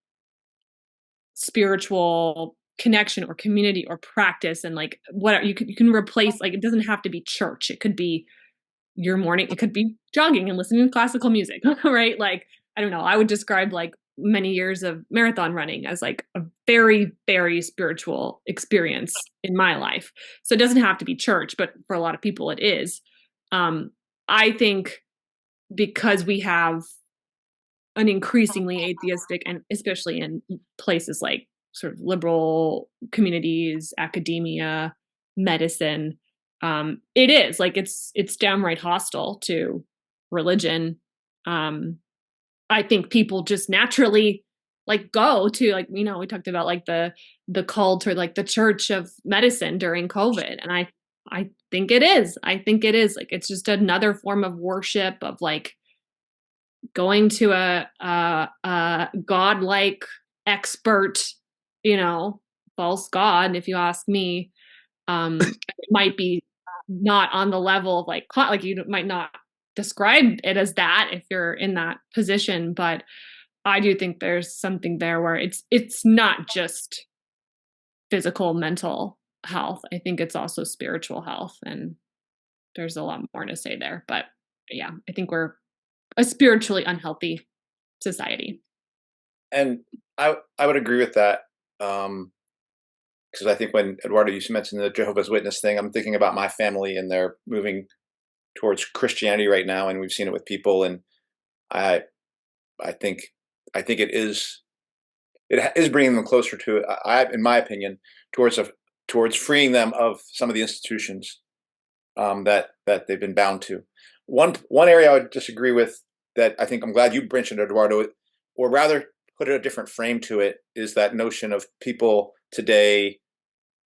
spiritual connection or community or practice and like what you can replace, like it doesn't have to be church. It could be your morning, it could be jogging and listening to classical music, right? Like, I don't know, I would describe like many years of marathon running as like a very, very spiritual experience in my life. So it doesn't have to be church, but for a lot of people it is. I think because we have an increasingly atheistic, and especially in places like sort of liberal communities, academia, medicine, it is like it's downright hostile to religion. I think people just naturally like go to, like, you know, we talked about like the cult or like the church of medicine during COVID, and I think it is. I think it is like it's just another form of worship of like going to a godlike expert, you know, false god, if you ask me. It might be not on the level of like you might not describe it as that if you're in that position, but I do think there's something there where it's not just physical, mental health. I think it's also spiritual health, and there's a lot more to say there. But yeah, I think we're a spiritually unhealthy society. And I would agree with that. Because I think when Eduardo, you mentioned the Jehovah's Witness thing, I'm thinking about my family, and they're moving towards Christianity right now, and we've seen it with people. And I think it is bringing them closer to, in my opinion, towards freeing them of some of the institutions that they've been bound to. One area I would disagree with, that I think I'm glad you mentioned, Eduardo, or rather put a different frame to it, is that notion of people today,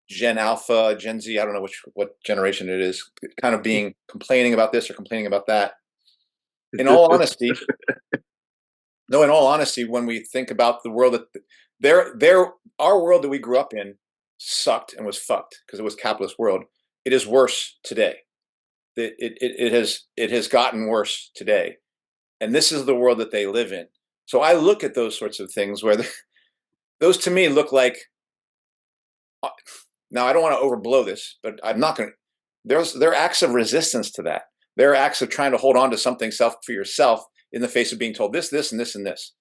Gen Alpha, Gen Z, I don't know what generation it is, kind of complaining about this or complaining about that. In all honesty, when we think about the world that our world that we grew up in sucked and was fucked because it was a capitalist world. It is worse today. It has gotten worse today, and this is the world that they live in. So I look at those sorts of things where those to me look like. Now I don't want to overblow this, but I'm not going to. There are acts of resistance to that. There are acts of trying to hold on to something for yourself in the face of being told this, and this, and this.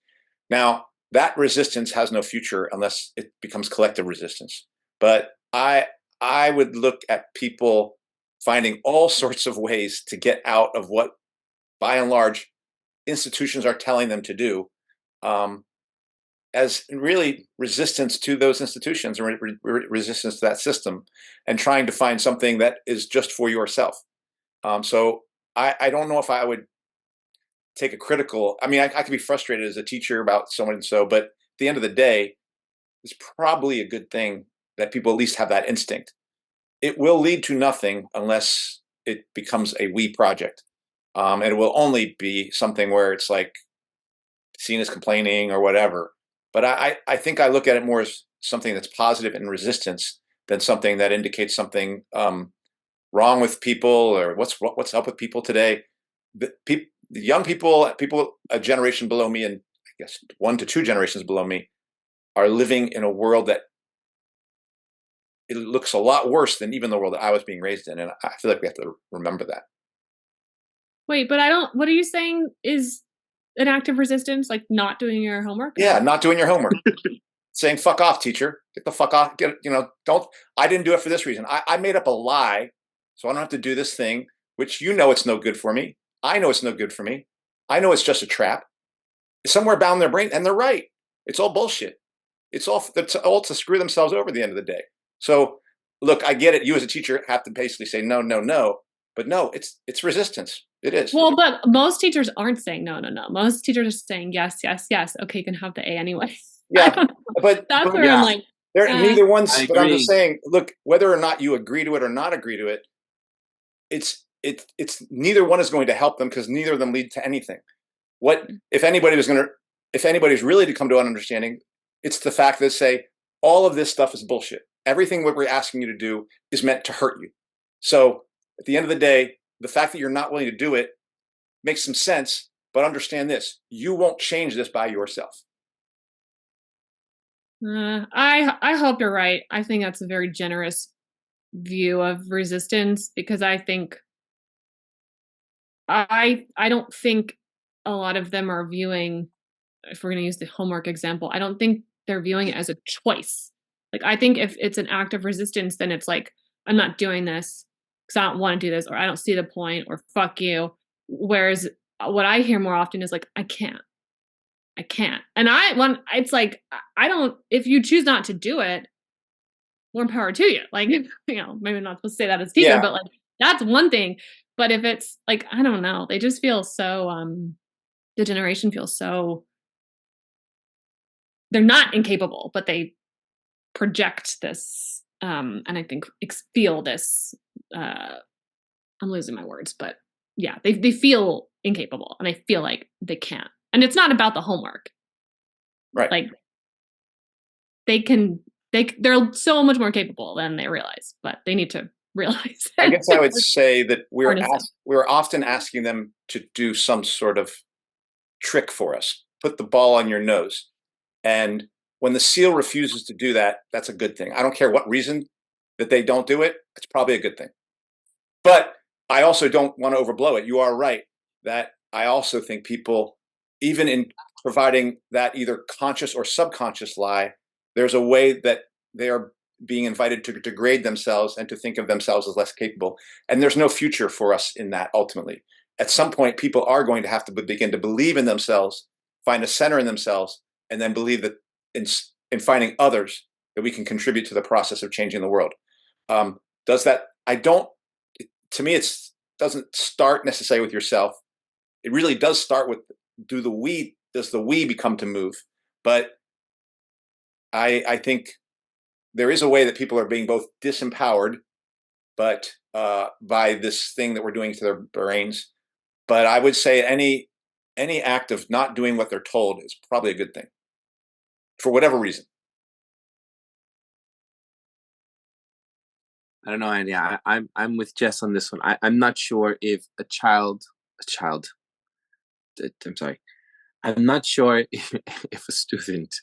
Now that resistance has no future unless it becomes collective resistance. But I would look at people finding all sorts of ways to get out of what, by and large, institutions are telling them to do, as really resistance to those institutions or resistance to that system, and trying to find something that is just for yourself. So I don't know if I would take a critical, I mean, I could be frustrated as a teacher about so and so, but at the end of the day, it's probably a good thing that people at least have that instinct. It will lead to nothing unless it becomes a we project. And it will only be something where it's like seen as complaining or whatever. But I think I look at it more as something that's positive and resistance than something that indicates something wrong with people or what's up with people today. The young people a generation below me, and I guess 1 to 2 generations below me, are living in a world that it looks a lot worse than even the world that I was being raised in, and I feel like we have to remember that. Wait, but what are you saying is an act of resistance, like not doing your homework? Yeah, not doing your homework. Saying, fuck off, teacher. Get the fuck off. I didn't do it for this reason. I made up a lie, so I don't have to do this thing, which it's no good for me. I know it's no good for me. I know it's just a trap. It's somewhere bound in their brain, and they're right. It's all bullshit. It's all to screw themselves over at the end of the day. So, look, I get it. You as a teacher have to basically say no, no, no. But no, it's resistance. It is. Well, but most teachers aren't saying no, no, no. Most teachers are saying yes, yes, yes. Okay, you can have the A anyway. Yeah, but that's where I'm like, they're neither one's. I But I'm agree. just saying, look, whether or not you agree to it or not agree to it, it's neither one is going to help them because neither of them lead to anything. What if anybody's really to come to an understanding, it's the fact that say all of this stuff is bullshit. Everything what we're asking you to do is meant to hurt you. So at the end of the day, the fact that you're not willing to do it makes some sense. But understand this: you won't change this by yourself. I hope you're right. I think that's a very generous view of resistance because I think I don't think a lot of them are viewing, if we're going to use the homework example, I don't think they're viewing it as a choice. Like, I think if it's an act of resistance, then it's like, I'm not doing this because I don't want to do this, or I don't see the point, or fuck you. Whereas what I hear more often is like, I can't. And it's like, if you choose not to do it, more power to you. Like, maybe I'm not supposed to say that as a teacher, but like, that's one thing. But if it's like, I don't know, they just feel so, the generation feels so, they're not incapable, but they project this, and I think feel this, I'm losing my words, but yeah, they feel incapable and they feel like they can't. And it's not about the homework. Right. Like they're so much more capable than they realize, but they need to realize it. I guess I would say that we're often asking them to do some sort of trick for us, put the ball on your nose. And when the seal refuses to do that, that's a good thing. I don't care what reason that they don't do it. It's probably a good thing. But I also don't want to overblow it. You are right that I also think people, even in providing that either conscious or subconscious lie, there's a way that they are being invited to degrade themselves and to think of themselves as less capable. And there's no future for us in that ultimately. At some point, people are going to have to begin to believe in themselves, find a center in themselves, and then believe that in finding others that we can contribute to the process of changing the world. Does that? To me, it doesn't start necessarily with yourself. It really does start with does the we become to move? But I think there is a way that people are being both disempowered, but by this thing that we're doing to their brains. But I would say any act of not doing what they're told is probably a good thing, for whatever reason. I don't know, Andy. I'm with Jess on this one. I'm not sure if a child. I'm sorry. I'm not sure if a student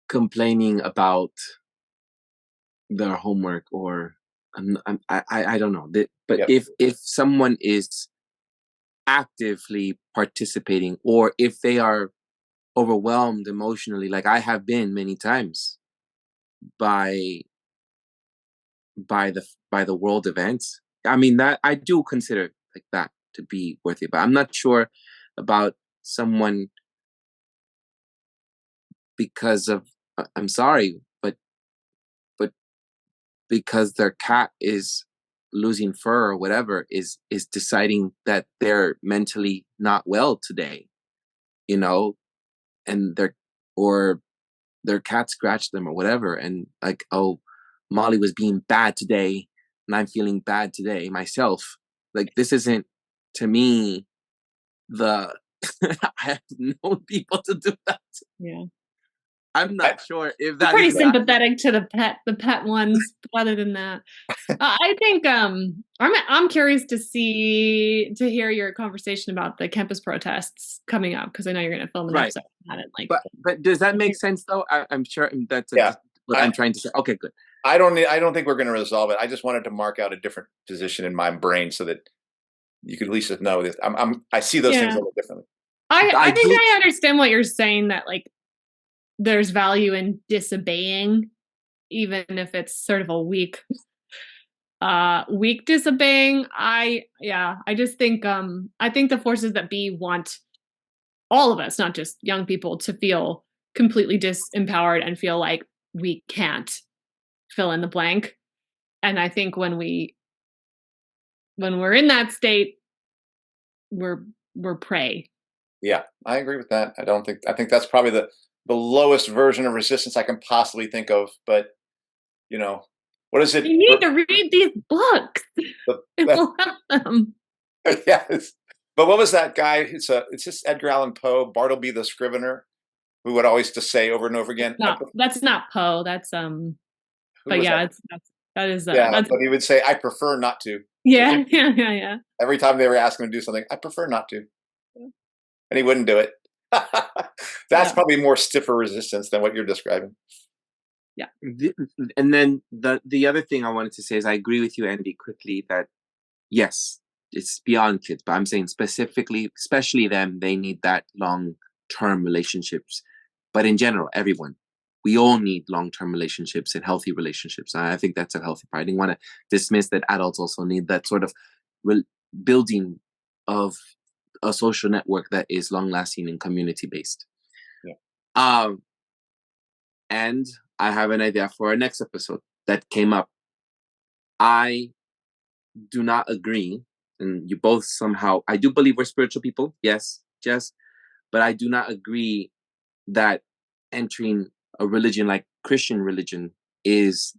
complaining about their homework or I don't know. But Yep. if someone is actively participating, or if they are overwhelmed emotionally, like I have been many times by the world events, I mean, that I do consider like that to be worthy. But I'm not sure about someone because of I'm sorry, but because their cat is losing fur or whatever is deciding that they're mentally not well today, and their cat scratched them or whatever, and like, oh, Molly was being bad today and I'm feeling bad today myself. Like, this isn't, to me, the I have known people to do that. Yeah. I'm not sure if I'm that pretty is sympathetic to the pet ones. But other than that, I think I'm curious to hear your conversation about the campus protests coming up, because I know you're going to film an right. episode on it. Like, But does that make sense though? I'm sure that's Yeah. what I'm trying to say. Okay, good. I don't think we're going to resolve it. I just wanted to mark out a different position in my brain so that you could at least know that I see those things a little differently. I think I understand what you're saying, that like there's value in disobeying, even if it's sort of a weak disobeying. I just think I think the forces that be want all of us, not just young people, to feel completely disempowered and feel like we can't fill in the blank. And I think when we're in that state, we're prey. Yeah, I agree with that. I think that's probably the lowest version of resistance I can possibly think of. But what is it? You need to read these books. It will help them. Yes. But what was that guy? It's just Edgar Allan Poe, Bartleby the Scrivener, who would always just say over and over again. No, that's not Poe. That's But yeah, that's but he would say, "I prefer not to." Yeah, yeah. Every time they were asking him to do something, I prefer not to, and he wouldn't do it. That's probably more stiffer resistance than what you're describing. Yeah. And then the other thing I wanted to say is I agree with you, Andy, quickly, that yes, it's beyond kids, but I'm saying especially them, they need that long-term relationships. But in general, everyone, we all need long-term relationships and healthy relationships. I think that's a healthy part. I didn't want to dismiss that adults also need that sort of building of a social network that is long-lasting and community-based. Yeah. And I have an idea for our next episode that came up. I do not agree, and you both somehow, I do believe we're spiritual people, yes, but I do not agree that entering a religion like Christian religion is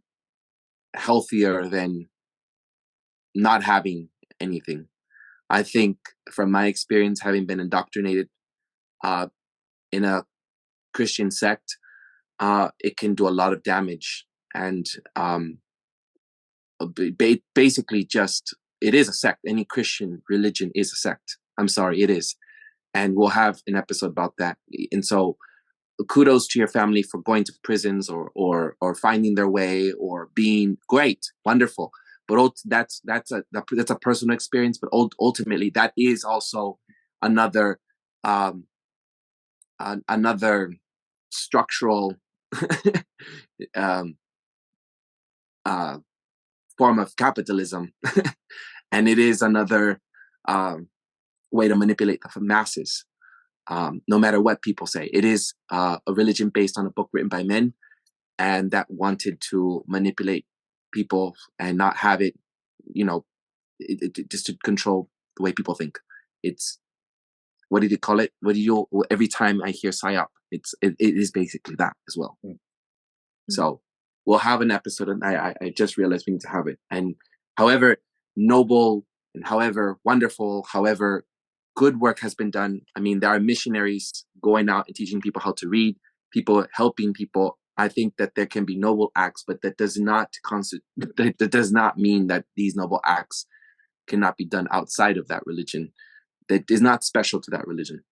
healthier than not having anything. I think from my experience, having been indoctrinated in a Christian sect, it can do a lot of damage. And basically it is a sect. Any Christian religion is a sect. I'm sorry, it is. And we'll have an episode about that. And so kudos to your family for going to prisons or finding their way or being great, wonderful. But that's a personal experience. But ultimately, that is also another structural form of capitalism, and it is another way to manipulate the masses. No matter what people say, it is a religion based on a book written by men, and that wanted to manipulate people and not have it, just to control the way people think. It's, what did you call it? Every time I hear psyop, it is basically that as well. Mm-hmm. So we'll have an episode, and I just realized we need to have it. And however noble and however wonderful, however good work has been done. I mean, there are missionaries going out and teaching people how to read, people helping people. I think that there can be noble acts, but that does not that does not mean that these noble acts cannot be done outside of that religion. That is not special to that religion.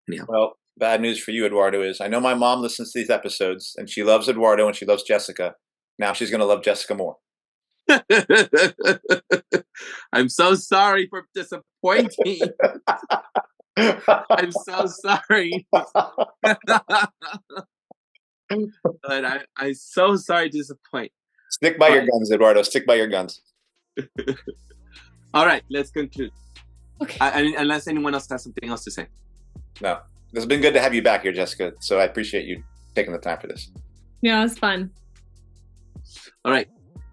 Yeah. Well, bad news for you, Eduardo, is I know my mom listens to these episodes and she loves Eduardo and she loves Jessica. Now she's going to love Jessica more. I'm so sorry for disappointing. I'm so sorry. But I'm so sorry to disappoint. Stick by your guns, Eduardo. Stick by your guns. All right, let's conclude. Okay. Unless anyone else has something else to say. No. It's been good to have you back here, Jessica. So I appreciate you taking the time for this. Yeah, it was fun. All right.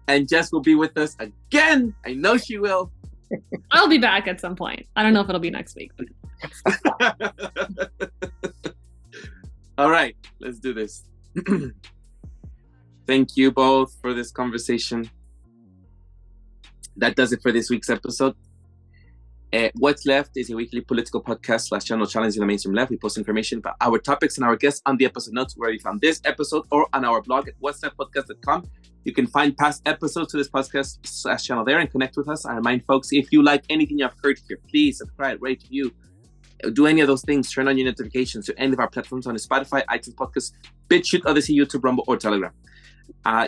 And Jess will be with us again. I know she will. I'll be back at some point. I don't know if it'll be next week. But... All right. Let's do this. Thank you both for this conversation. That does it for this week's episode. What's Left is a weekly political podcast / channel challenging the mainstream left. We post information about our topics and our guests on the episode notes where you found this episode or on our blog at whatsleftpodcast.com. You can find past episodes to this podcast / channel there and connect with us. I remind folks, if you like anything you've heard here, please subscribe, rate, review, do any of those things. Turn on your notifications to any of our platforms on Spotify, iTunes Podcasts, Bitchute, Odysee, YouTube, Rumble, or Telegram.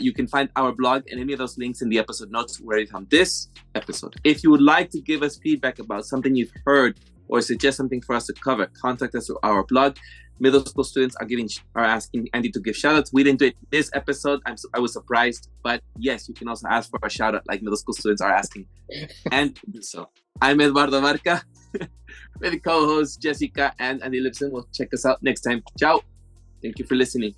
You can find our blog and any of those links in the episode notes where you found this episode. If you would like to give us feedback about something you've heard or suggest something for us to cover, contact us through our blog. Middle school students are asking Andy to give shout outs. We didn't do it this episode. I was surprised, but yes, you can also ask for a shout out like middle school students are asking. And so I'm Eduardo Barca with co-hosts Jessica and Andy Lipson. Will check us out next time. Ciao. Thank you for listening.